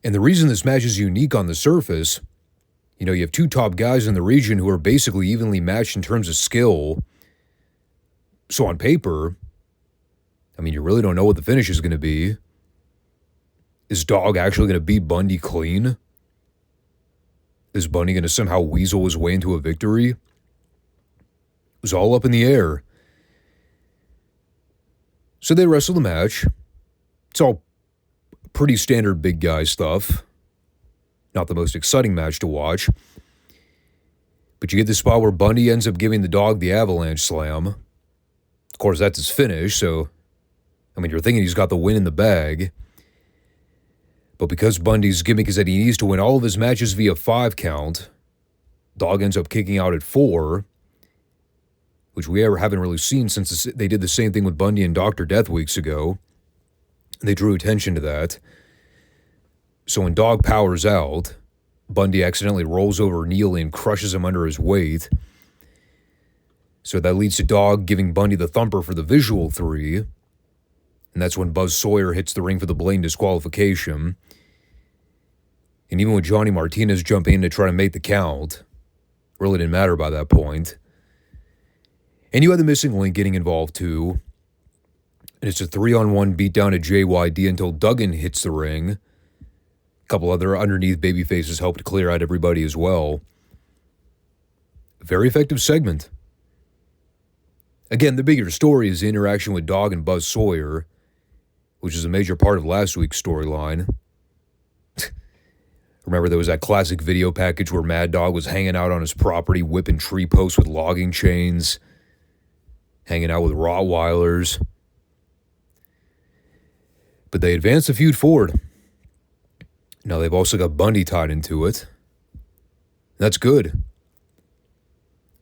And the reason this match is unique on the surface, you have two top guys in the region who are basically evenly matched in terms of skill. So on paper, I mean, you really don't know what the finish is going to be. Is Dog actually going to beat Bundy clean? Is Bundy going to somehow weasel his way into a victory? It was all up in the air. So they wrestle the match. It's all pretty standard big guy stuff. Not the most exciting match to watch. But you get the spot where Bundy ends up giving the Dog the avalanche slam. Of course, that's his finish, so, I mean, you're thinking he's got the win in the bag. But because Bundy's gimmick is that he needs to win all of his matches via 5 count, Dog ends up kicking out at 4, which we haven't really seen since they did the same thing with Bundy and Dr. Death weeks ago. They drew attention to that. So when Dog powers out, Bundy accidentally rolls over Neely and crushes him under his weight. So that leads to Dog giving Bundy the thumper for the visual 3. And that's when Buzz Sawyer hits the ring for the blatant disqualification. And even with Johnny Martinez jumping in to try to make the count, really didn't matter by that point. And you had the missing link getting involved too. And it's a 3-on-1 beatdown at JYD until Duggan hits the ring. A couple other underneath babyfaces helped clear out everybody as well. Very effective segment. Again, the bigger story is the interaction with Dog and Buzz Sawyer, which is a major part of last week's storyline. Remember, there was that classic video package where Mad Dog was hanging out on his property, whipping tree posts with logging chains, hanging out with Rottweilers. But they advanced the feud forward. Now they've also got Bundy tied into it. That's good.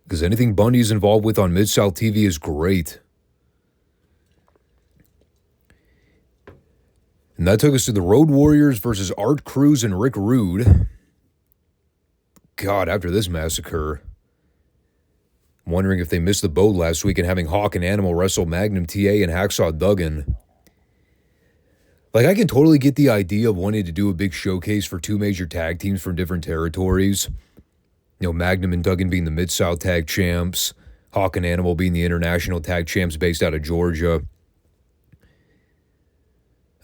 Because anything Bundy's involved with on Mid-South TV is great. And that took us to the Road Warriors versus Art Cruz and Rick Rude. God, after this massacre, I'm wondering if they missed the boat last week in having Hawk and Animal wrestle Magnum TA and Hacksaw Duggan. Like, I can totally get the idea of wanting to do a big showcase for two major tag teams from different territories. You know, Magnum and Duggan being the Mid-South tag champs, Hawk and Animal being the international tag champs based out of Georgia.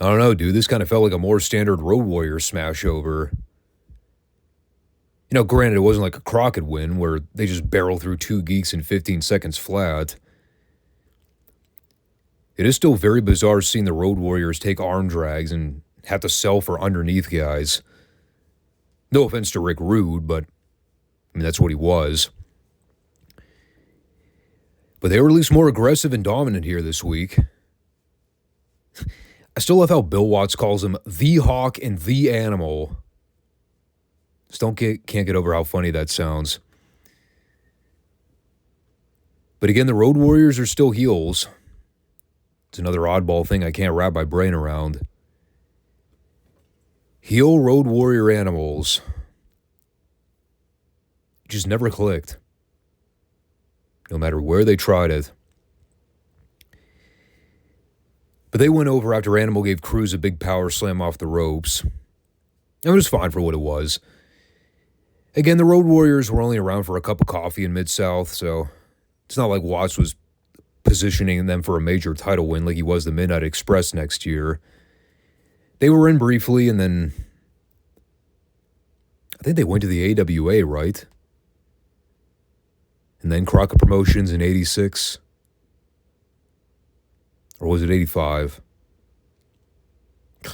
I don't know, dude. This kind of felt like a more standard Road Warrior smash over. You know, granted, it wasn't like a Crockett win where they just barrel through two geeks in 15 seconds flat. It is still very bizarre seeing the Road Warriors take arm drags and have to sell for underneath guys. No offense to Rick Rude, but I mean, that's what he was. But they were at least more aggressive and dominant here this week. I still love how Bill Watts calls him the Hawk and the Animal. Just can't get over how funny that sounds. But again, the Road Warriors are still heels. It's another oddball thing I can't wrap my brain around. Heel Road Warrior Animals. Just never clicked. No matter where they tried it. But they went over after Animal gave Cruz a big power slam off the ropes. It was fine for what it was. Again, the Road Warriors were only around for a cup of coffee in Mid-South, so it's not like Watts was positioning them for a major title win like he was the Midnight Express next year. They were in briefly, and then I think they went to the AWA, right? And then Crockett Promotions in 86. Or was it 85? I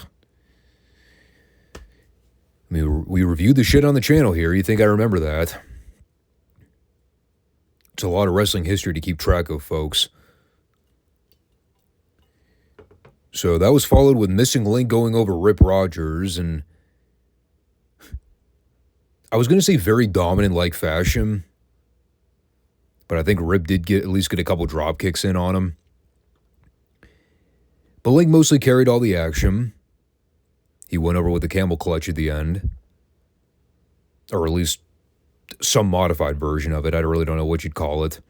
mean, we reviewed the shit on the channel here. You think I remember that? It's a lot of wrestling history to keep track of, folks. So that was followed with Missing Link going over Rip Rogers, and I was going to say very dominant-like fashion, but I think Rip did at least get a couple drop kicks in on him. But Link mostly carried all the action. He went over with the camel clutch at the end. Or at least some modified version of it. I really don't know what you'd call it.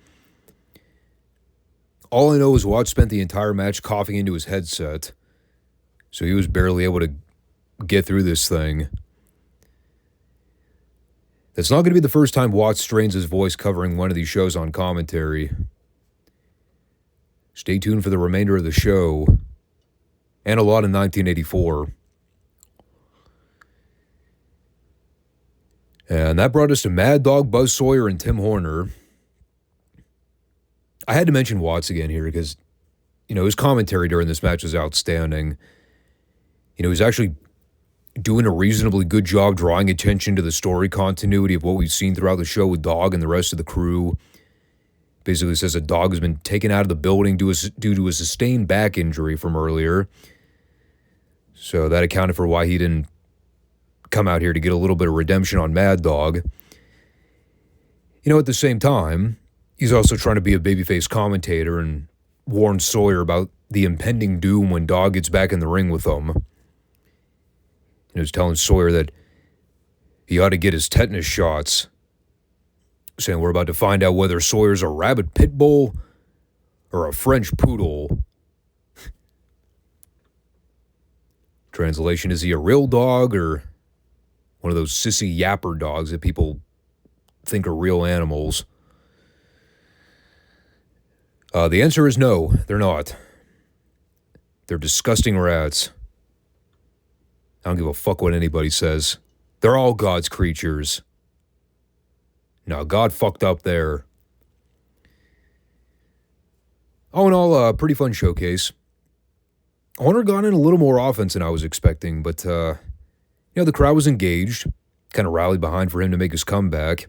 All I know is Watts spent the entire match coughing into his headset. So he was barely able to get through this thing. That's not going to be the first time Watts strains his voice covering one of these shows on commentary. Stay tuned for the remainder of the show. And a lot in 1984. And that brought us to Mad Dog, Buzz Sawyer, and Tim Horner. I had to mention Watts again here because, you know, his commentary during this match was outstanding. You know, he's actually doing a reasonably good job drawing attention to the story continuity of what we've seen throughout the show with Dog and the rest of the crew. Basically says that Dog has been taken out of the building due to a sustained back injury from earlier. So that accounted for why he didn't come out here to get a little bit of redemption on Mad Dog. You know, at the same time, he's also trying to be a babyface commentator and warn Sawyer about the impending doom when Dog gets back in the ring with him. He was telling Sawyer that he ought to get his tetanus shots, saying we're about to find out whether Sawyer's a rabid pit bull or a French poodle. Translation, is he a real dog or one of those sissy yapper dogs that people think are real animals? The answer is no, they're not. They're disgusting rats. I don't give a fuck what anybody says. They're all God's creatures. No, God fucked up there. All in all, a pretty fun showcase. Horner got in a little more offense than I was expecting, but, you know, the crowd was engaged, kind of rallied behind for him to make his comeback.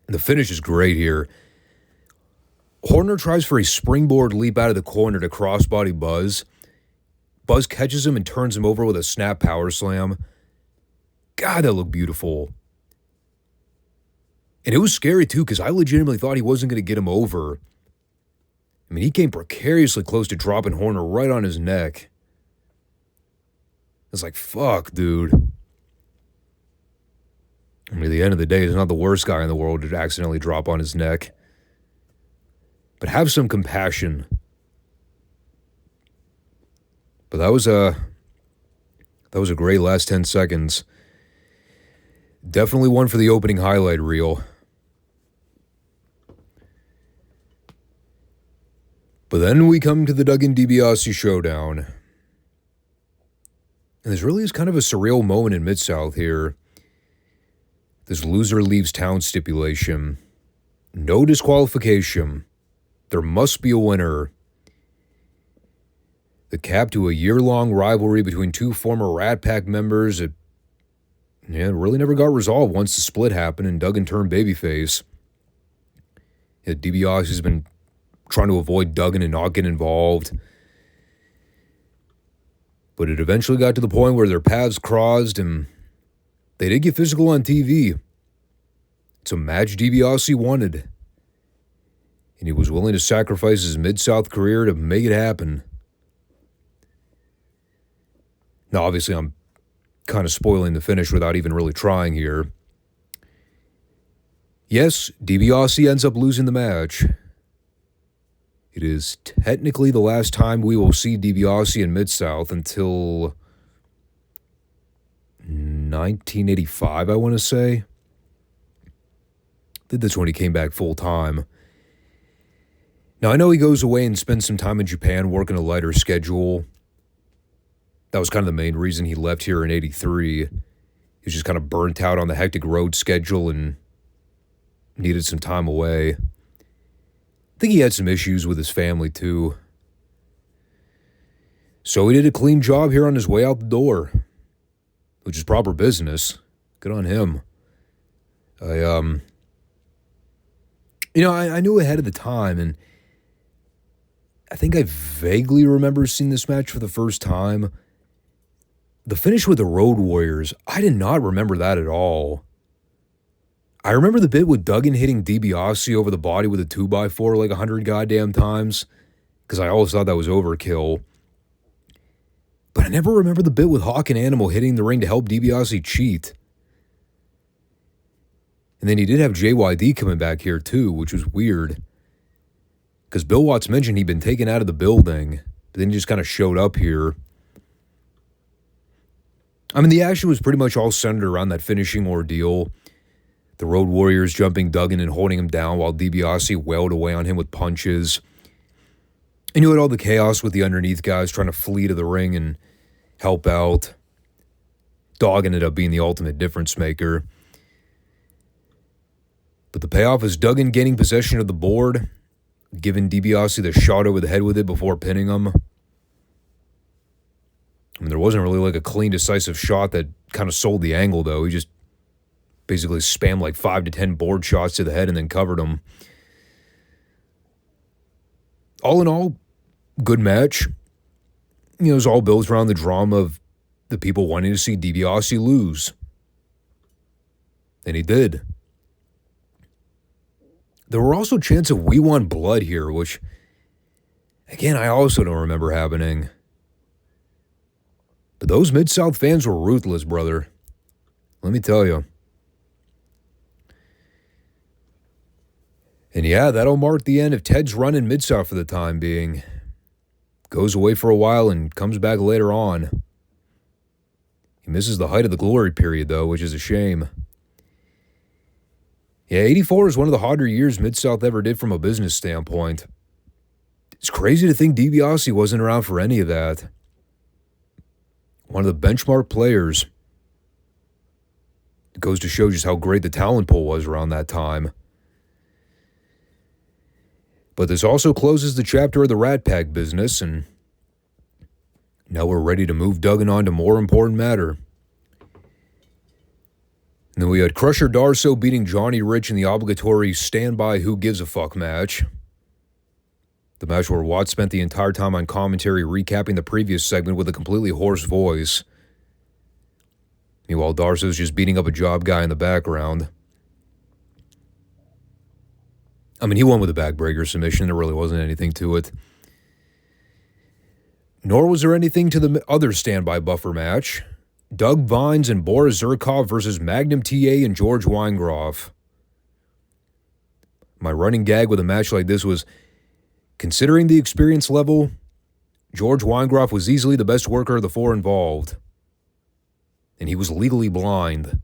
The finish is great here. Horner tries for a springboard leap out of the corner to crossbody Buzz. Buzz catches him and turns him over with a snap power slam. God, that looked beautiful. And it was scary, too, because I legitimately thought he wasn't going to get him over. I mean, he came precariously close to dropping Horner right on his neck. It's like, fuck, dude. I mean, at the end of the day, he's not the worst guy in the world to accidentally drop on his neck. But have some compassion. But that was a great last 10 seconds. Definitely one for the opening highlight reel. But then we come to the Duggan DiBiase showdown. And this really is kind of a surreal moment in Midsouth here. This loser leaves town stipulation. No disqualification. There must be a winner. The cap to a year-long rivalry between two former Rat Pack members. It really never got resolved once the split happened and Duggan turned babyface. DiBiase has been trying to avoid Duggan and not get involved. But it eventually got to the point where their paths crossed and they did get physical on TV. It's a match DiBiase wanted. And he was willing to sacrifice his Mid-South career to make it happen. Now, obviously, I'm kind of spoiling the finish without even really trying here. Yes, DiBiase ends up losing the match. It is technically the last time we will see DiBiase in Mid-South until 1985, I want to say. I think that's when he came back full-time. Now, I know he goes away and spends some time in Japan working a lighter schedule. That was kind of the main reason he left here in 83. He was just kind of burnt out on the hectic road schedule and needed some time away. I think he had some issues with his family, too. So he did a clean job here on his way out the door, which is proper business. Good on him. I knew ahead of the time, and I think I vaguely remember seeing this match for the first time. The finish with the Road Warriors, I did not remember that at all. I remember the bit with Duggan hitting DiBiase over the body with a 2x4 like 100 goddamn times, because I always thought that was overkill. But I never remember the bit with Hawk and Animal hitting the ring to help DiBiase cheat. And then he did have JYD coming back here too, which was weird. Because Bill Watts mentioned he'd been taken out of the building, but then he just kind of showed up here. I mean, the action was pretty much all centered around that finishing ordeal. The Road Warriors jumping Duggan and holding him down while DiBiase wailed away on him with punches. And you had all the chaos with the underneath guys trying to flee to the ring and help out. Dog ended up being the ultimate difference maker. But the payoff is Duggan gaining possession of the board, giving DiBiase the shot over the head with it before pinning him. I mean, there wasn't really like a clean, decisive shot that kind of sold the angle, though. He just basically spammed like 5 to 10 board shots to the head and then covered him. All in all, good match. It was all built around the drama of the people wanting to see DiBiase lose. And he did. There were also chants of "We Want Blood" here, which, again, I also don't remember happening. But those Mid-South fans were ruthless, brother. Let me tell you. And yeah, that'll mark the end of Ted's run in Mid-South for the time being. Goes away for a while and comes back later on. He misses the height of the glory period, though, which is a shame. Yeah, 84 is one of the hotter years Mid-South ever did from a business standpoint. It's crazy to think DiBiase wasn't around for any of that. One of the benchmark players. It goes to show just how great the talent pool was around that time. But this also closes the chapter of the Rat Pack business, and now we're ready to move Duggan on to more important matter. And then we had Crusher Darso beating Johnny Rich in the obligatory standby Who Gives a Fuck match. The match where Watts spent the entire time on commentary recapping the previous segment with a completely hoarse voice. Meanwhile, Darso's just beating up a job guy in the background. I mean, he won with a backbreaker submission. There really wasn't anything to it. Nor was there anything to the other standby buffer match. Doug Vines and Boris Zurkov versus Magnum TA and George Weingroff. My running gag with a match like this was, considering the experience level, George Weingroff was easily the best worker of the four involved. And he was legally blind.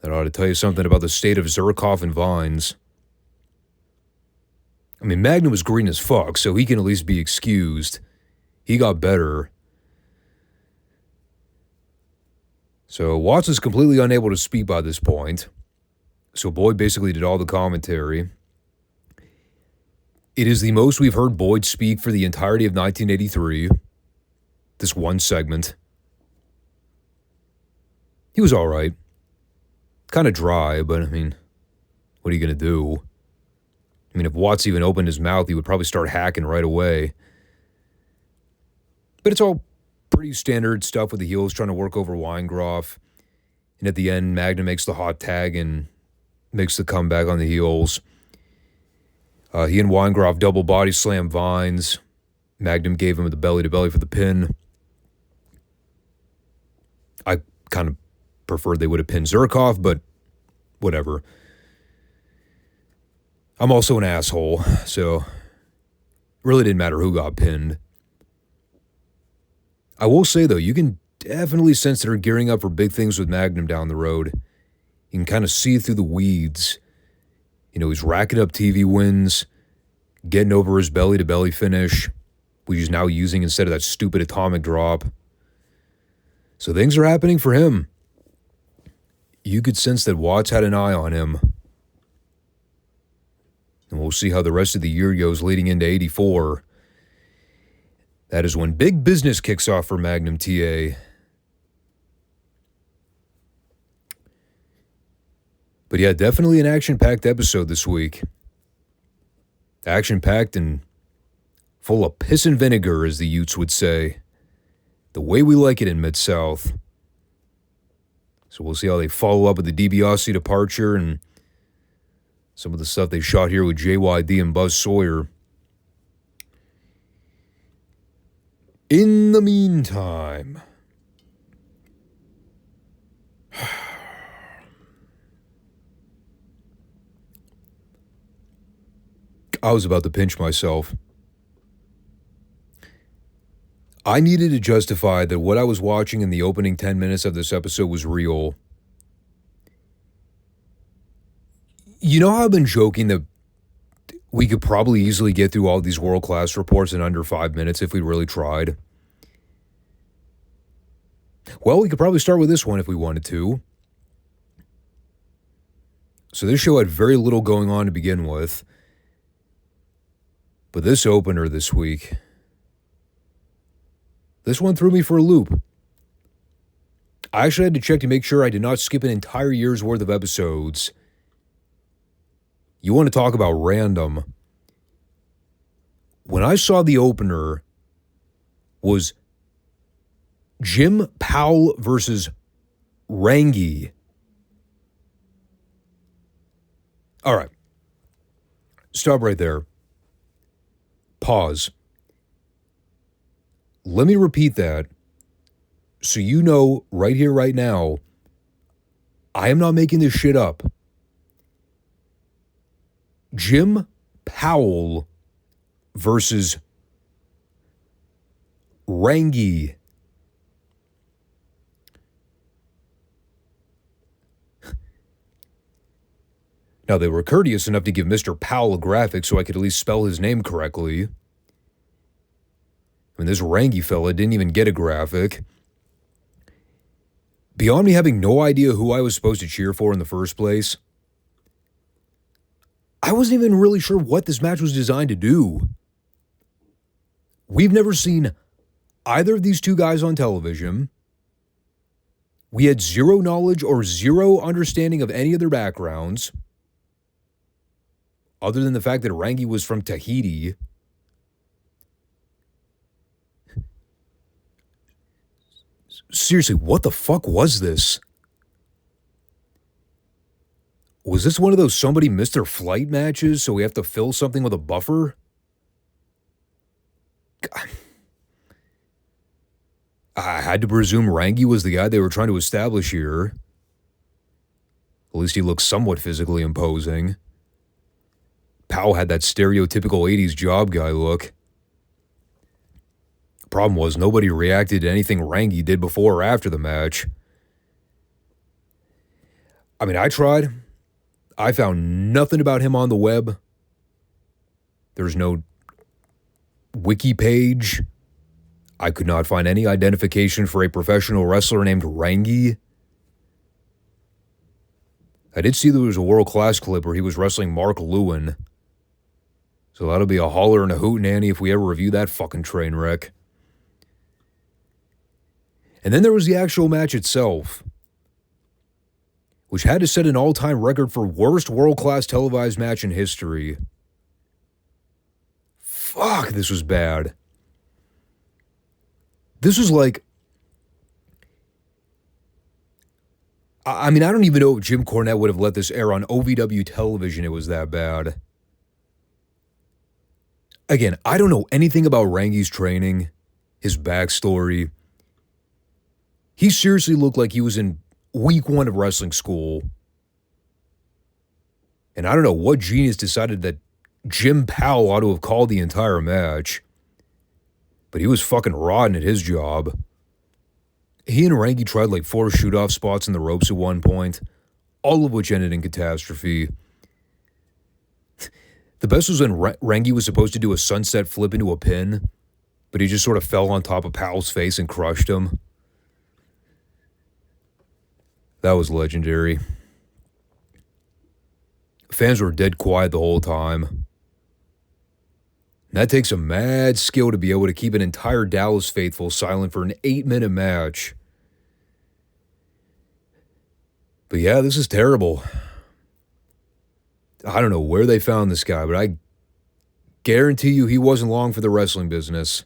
That ought to tell you something about the state of Zerkoff and Vines. I mean, Magnum was green as fuck, so he can at least be excused. He got better. So Watts is completely unable to speak by this point. So Boyd basically did all the commentary. It is the most we've heard Boyd speak for the entirety of 1983. This one segment. He was all right. Kind of dry, but I mean, what are you going to do? I mean, if Watts even opened his mouth, he would probably start hacking right away. But it's all pretty standard stuff with the heels trying to work over Weingroff. And at the end, Magnum makes the hot tag and makes the comeback on the heels. He and Weingroff double body slam Vines. Magnum gave him the belly-to-belly for the pin. I kind of preferred they would have pinned Zerkoff, but whatever. I'm also an asshole, so it really didn't matter who got pinned. I will say, though, you can definitely sense they're gearing up for big things with Magnum down the road. You can kind of see through the weeds. You know, he's racking up TV wins, getting over his belly-to-belly finish, which he's now using instead of that stupid atomic drop. So things are happening for him. You could sense that Watts had an eye on him. And we'll see how the rest of the year goes leading into 84. That is when big business kicks off for Magnum TA. But yeah, definitely an action-packed episode this week. Action-packed and full of piss and vinegar, as the Utes would say. The way we like it in Midsouth. So we'll see how they follow up with the DiBiase departure and some of the stuff they shot here with JYD and Buzz Sawyer. In the meantime, I was about to pinch myself. I needed to justify that what I was watching in the opening 10 minutes of this episode was real. You know how I've been joking that we could probably easily get through all these world-class reports in under 5 minutes if we really tried? Well, we could probably start with this one if we wanted to. So this show had very little going on to begin with. But this opener this week, this one threw me for a loop. I actually had to check to make sure I did not skip an entire year's worth of episodes. You want to talk about random. When I saw the opener was Jim Powell versus Rangi. All right. Stop right there. Pause. Let me repeat that so you know right here, right now, I am not making this shit up. Jim Powell versus Rangi. Now, they were courteous enough to give Mr. Powell a graphic so I could at least spell his name correctly. I mean, this Rangi fella didn't even get a graphic. Beyond me having no idea who I was supposed to cheer for in the first place, I wasn't even really sure what this match was designed to do. We've never seen either of these two guys on television. We had zero knowledge or zero understanding of any of their backgrounds, other than the fact that Rangi was from Tahiti. Seriously, what the fuck was this? Was this one of those somebody missed their flight matches, so we have to fill something with a buffer? God. I had to presume Rangi was the guy they were trying to establish here. At least he looked somewhat physically imposing. Powell had that stereotypical 80s job guy look. Problem was, nobody reacted to anything Rangi did before or after the match. I mean, I tried. I found nothing about him on the web. There's no wiki page. I could not find any identification for a professional wrestler named Rangi. I did see there was a world-class clip where he was wrestling Mark Lewin. So that'll be a holler and a hootenanny if we ever review that fucking train wreck. And then there was the actual match itself, which had to set an all-time record for worst world-class televised match in history. Fuck, this was bad. This was like... I mean, I don't even know if Jim Cornette would have let this air on OVW television. It was that bad. Again, I don't know anything about Rangi's training, his backstory. He seriously looked like he was in week 1 of wrestling school. And I don't know what genius decided that Jim Powell ought to have called the entire match. But he was fucking rotten at his job. He and Rangi tried like 4 shoot-off spots in the ropes at one point, all of which ended in catastrophe. The best was when Rangi was supposed to do a sunset flip into a pin, but he just sort of fell on top of Powell's face and crushed him. That was legendary. Fans were dead quiet the whole time. And that takes a mad skill to be able to keep an entire Dallas faithful silent for an 8-minute match. But yeah, this is terrible. I don't know where they found this guy, but I guarantee you he wasn't long for the wrestling business.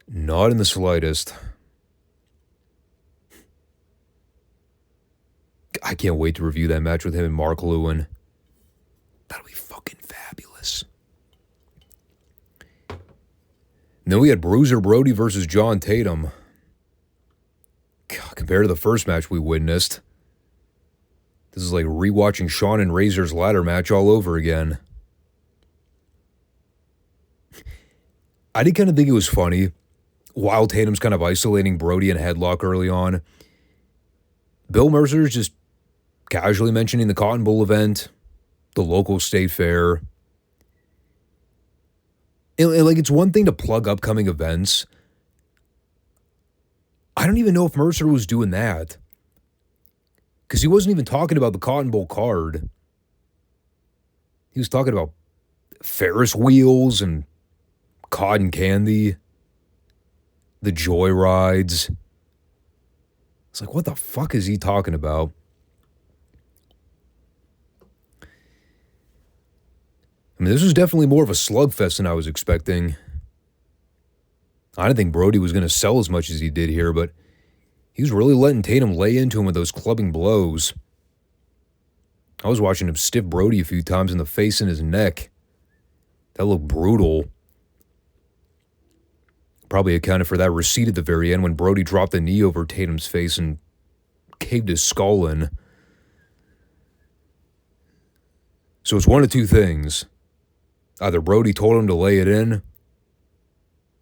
Not in the slightest. I can't wait to review that match with him and Mark Lewin. That'll be fucking fabulous. And then we had Bruiser Brody versus John Tatum. God, compared to the first match we witnessed, this is like rewatching Shawn and Razor's ladder match all over again. I did kind of think it was funny. While Tatum's kind of isolating Brody in a headlock early on, Bill Mercer's just casually mentioning the Cotton Bowl event, the local state fair. And like, it's one thing to plug upcoming events. I don't even know if Mercer was doing that, because he wasn't even talking about the Cotton Bowl card. He was talking about Ferris wheels and cotton candy, the joy rides. It's like, what the fuck is he talking about? I mean, this was definitely more of a slugfest than I was expecting. I didn't think Brody was going to sell as much as he did here, but he was really letting Tatum lay into him with those clubbing blows. I was watching him stiff Brody a few times in the face and his neck. That looked brutal. Probably accounted for that receipt at the very end when Brody dropped the knee over Tatum's face and caved his skull in. So it's one of two things. Either Brody told him to lay it in,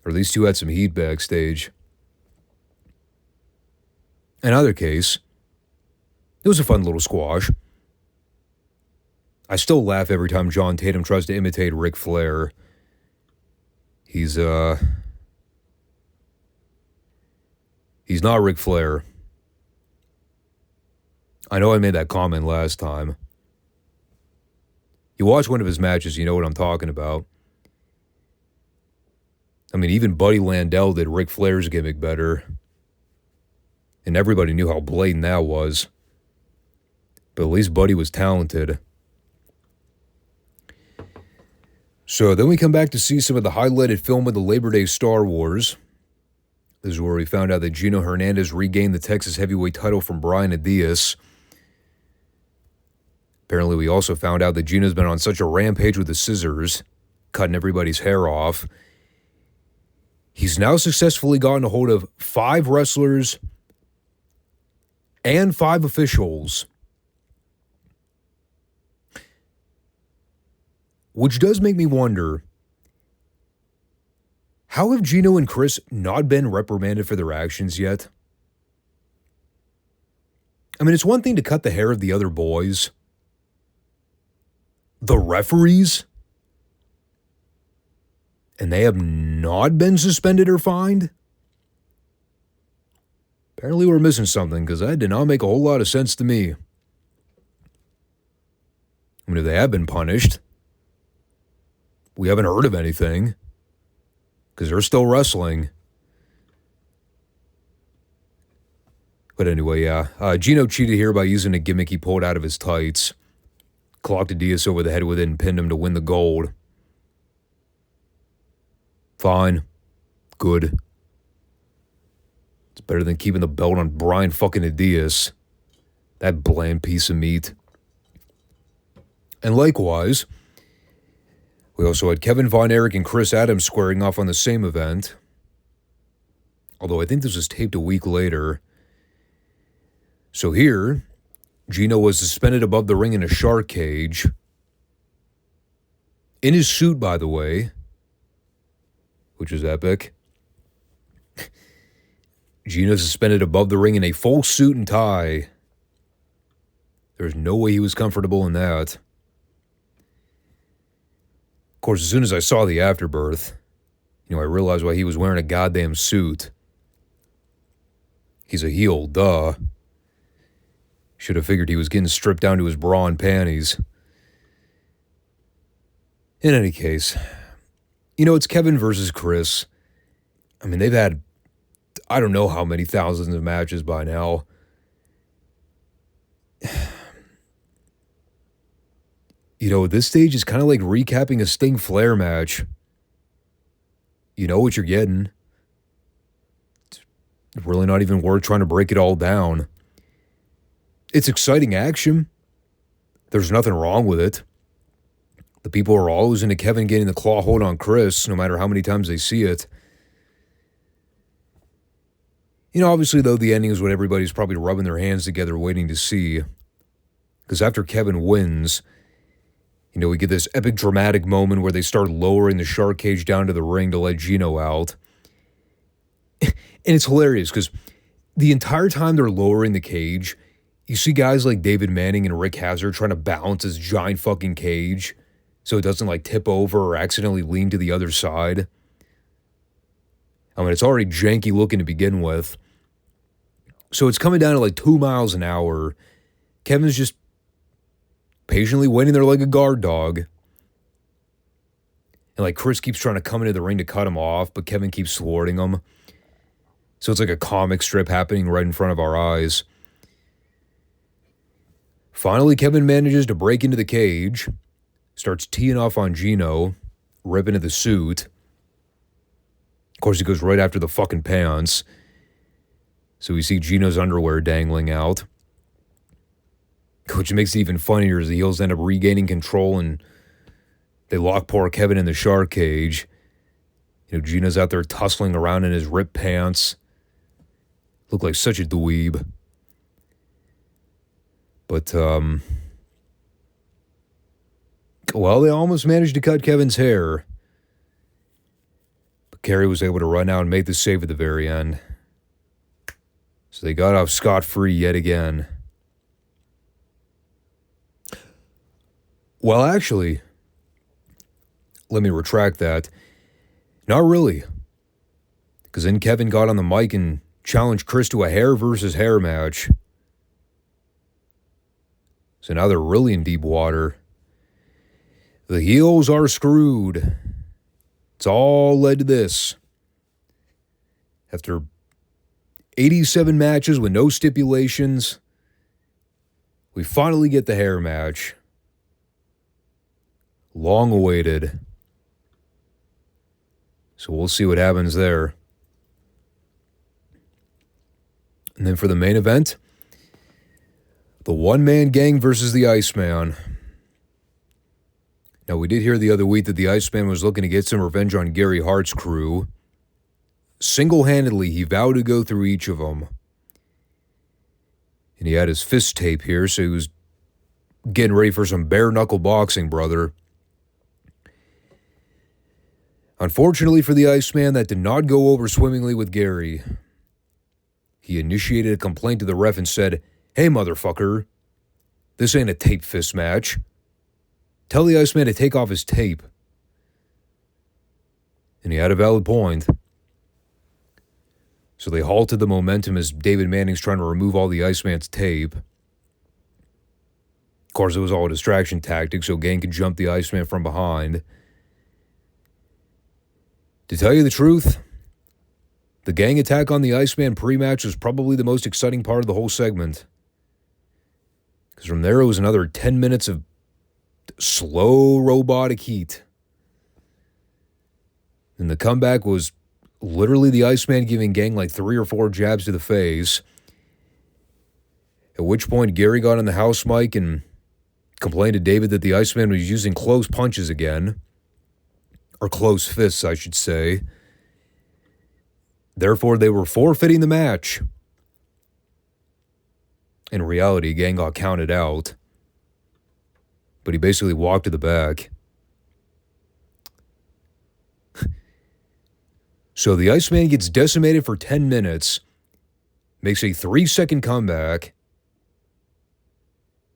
or these two had some heat backstage. In either case, it was a fun little squash. I still laugh every time John Tatum tries to imitate Ric Flair. He's not Ric Flair. I know I made that comment last time. You watch one of his matches, you know what I'm talking about. I mean, even Buddy Landell did Ric Flair's gimmick better. And everybody knew how blatant that was. But at least Buddy was talented. So then we come back to see some of the highlighted film of the Labor Day Star Wars. This is where we found out that Gino Hernandez regained the Texas Heavyweight title from Brian Adias. Apparently, we also found out that Gino's been on such a rampage with the scissors, cutting everybody's hair off. He's now successfully gotten a hold of 5 wrestlers and 5 officials, which does make me wonder, How have Gino and Chris not been reprimanded for their actions yet? I mean, it's one thing to cut the hair of the other boys. The referees? And they have not been suspended or fined? Apparently we're missing something, because that did not make a whole lot of sense to me. I mean, if they have been punished, we haven't heard of anything, because they're still wrestling. But anyway, yeah. Gino cheated here by using a gimmick he pulled out of his tights. Clocked DiBiase over the head with it and pinned him to win the gold. Fine. Good. It's better than keeping the belt on Brian fucking DiBiase. That bland piece of meat. And likewise, we also had Kevin Von Erich and Chris Adams squaring off on the same event. Although I think this was taped a week later. So here, Gino was suspended above the ring in a shark cage. In his suit, by the way. Which is epic. Gino suspended above the ring in a full suit and tie. There's no way he was comfortable in that. Of course, as soon as I saw the afterbirth, I realized why he was wearing a goddamn suit. He's a heel, duh. Should have figured he was getting stripped down to his bra and panties. In any case, it's Kevin versus Chris. I mean, they've had, I don't know how many thousands of matches by now. At this stage, it's kind of like recapping a Sting Flair match. You know what you're getting. It's really not even worth trying to break it all down. It's exciting action. There's nothing wrong with it. The people are always into Kevin getting the claw hold on Chris, no matter how many times they see it. Obviously, though, the ending is what everybody's probably rubbing their hands together waiting to see. Because after Kevin wins, we get this epic dramatic moment where they start lowering the shark cage down to the ring to let Gino out. And it's hilarious because the entire time they're lowering the cage, you see guys like David Manning and Rick Hazard trying to balance this giant fucking cage so it doesn't tip over or accidentally lean to the other side. I mean, it's already janky looking to begin with. So it's coming down to 2 miles an hour. Kevin's just patiently waiting there like a guard dog. And Chris keeps trying to come into the ring to cut him off, but Kevin keeps thwarting him. So it's like a comic strip happening right in front of our eyes. Finally, Kevin manages to break into the cage, starts teeing off on Gino, ripping into the suit. Of course, he goes right after the fucking pants. So we see Gino's underwear dangling out. Which makes it even funnier as the heels end up regaining control and they lock poor Kevin in the shark cage. Gino's out there tussling around in his ripped pants. Look like such a dweeb. But, well, they almost managed to cut Kevin's hair. But Kerry was able to run out and make the save at the very end. So they got off scot-free yet again. Well, actually, let me retract that. Not really. Because then Kevin got on the mic and challenged Chris to a hair versus hair match. So now they're really in deep water. The heels are screwed. It's all led to this. After 87 matches with no stipulations, we finally get the hair match. Long awaited. So we'll see what happens there. And then for the main event, the one-man gang versus the Iceman. Now, we did hear the other week that the Iceman was looking to get some revenge on Gary Hart's crew. Single-handedly, he vowed to go through each of them. And he had his fist tape here, so he was getting ready for some bare-knuckle boxing, brother. Unfortunately for the Iceman, that did not go over swimmingly with Gary. He initiated a complaint to the ref and said, "Hey, motherfucker, this ain't a tape fist match. Tell the Iceman to take off his tape." And he had a valid point. So they halted the momentum as David Manning's trying to remove all the Iceman's tape. Of course, it was all a distraction tactic so Gang could jump the Iceman from behind. To tell you the truth, the Gang attack on the Iceman pre-match was probably the most exciting part of the whole segment. Because from there, it was another 10 minutes of slow robotic heat. And the comeback was literally the Iceman giving Gang like 3 or 4 jabs to the face. At which point, Gary got on the house mic and complained to David that the Iceman was using close punches again. Or close fists, I should say. Therefore, they were forfeiting the match. In reality, Gang got counted out. But he basically walked to the back. So the Iceman gets decimated for 10 minutes, makes a 3-second comeback,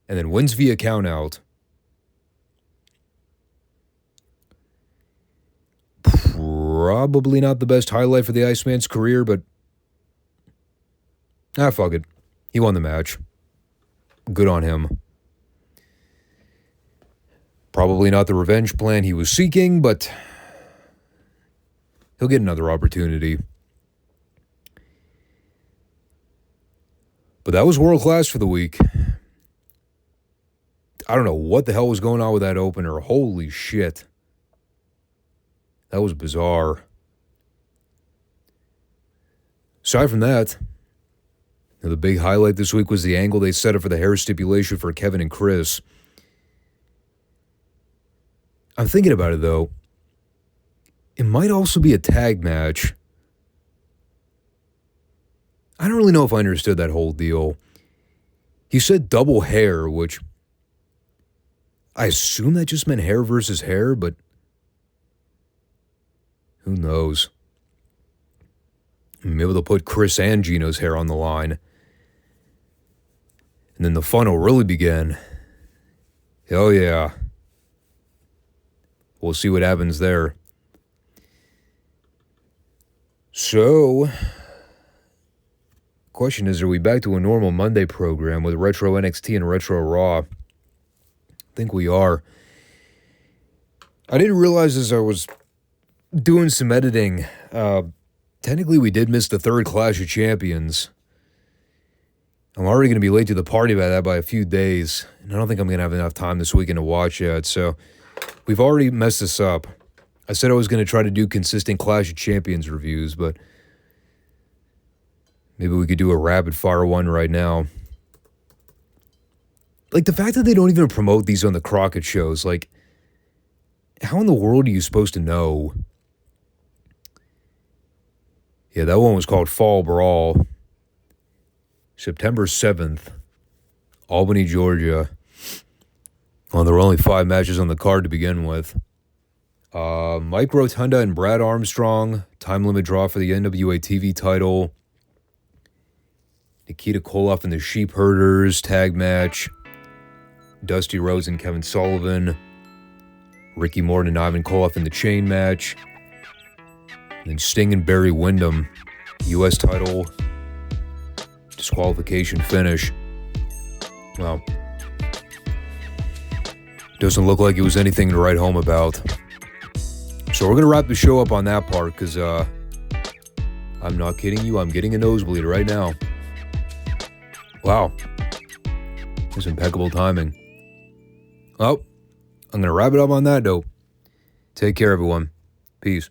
and then wins via countout. Probably not the best highlight for the Iceman's career, but fuck it. He won the match. Good on him. Probably not the revenge plan he was seeking, but he'll get another opportunity. But that was world class for the week. I don't know what the hell was going on with that opener. Holy shit. That was bizarre. Aside from that, the big highlight this week was the angle they set up for the hair stipulation for Kevin and Chris. I'm thinking about it, though. It might also be a tag match. I don't really know if I understood that whole deal. He said double hair, which I assume that just meant hair versus hair, but who knows? Maybe they'll put Chris and Gino's hair on the line. And then the fun will really begin. Hell yeah. We'll see what happens there. So, question is, are we back to a normal Monday program with Retro NXT and Retro Raw? I think we are. I didn't realize as I was doing some editing, technically we did miss the third Clash of Champions. I'm already going to be late to the party by that by a few days, and I don't think I'm going to have enough time this weekend to watch it, so we've already messed this up. I said I was going to try to do consistent Clash of Champions reviews, but maybe we could do a rapid-fire one right now. Like, the fact that they don't even promote these on the Crockett shows, like, how in the world are you supposed to know? Yeah, that one was called Fall Brawl. September 7th, Albany, Georgia. Well, there were only 5 matches on the card to begin with. Mike Rotunda and Brad Armstrong, time limit draw for the NWA TV title. Nikita Koloff and the Sheep Herders, tag match. Dusty Rhodes and Kevin Sullivan. Ricky Morton and Ivan Koloff in the chain match. And then Sting and Barry Windham, U.S. title disqualification finish. Well, doesn't look like it was anything to write home about. So we're going to wrap the show up on that part because I'm not kidding you. I'm getting a nosebleed right now. Wow. That's impeccable timing. Well, I'm going to wrap it up on that note. Take care, everyone. Peace.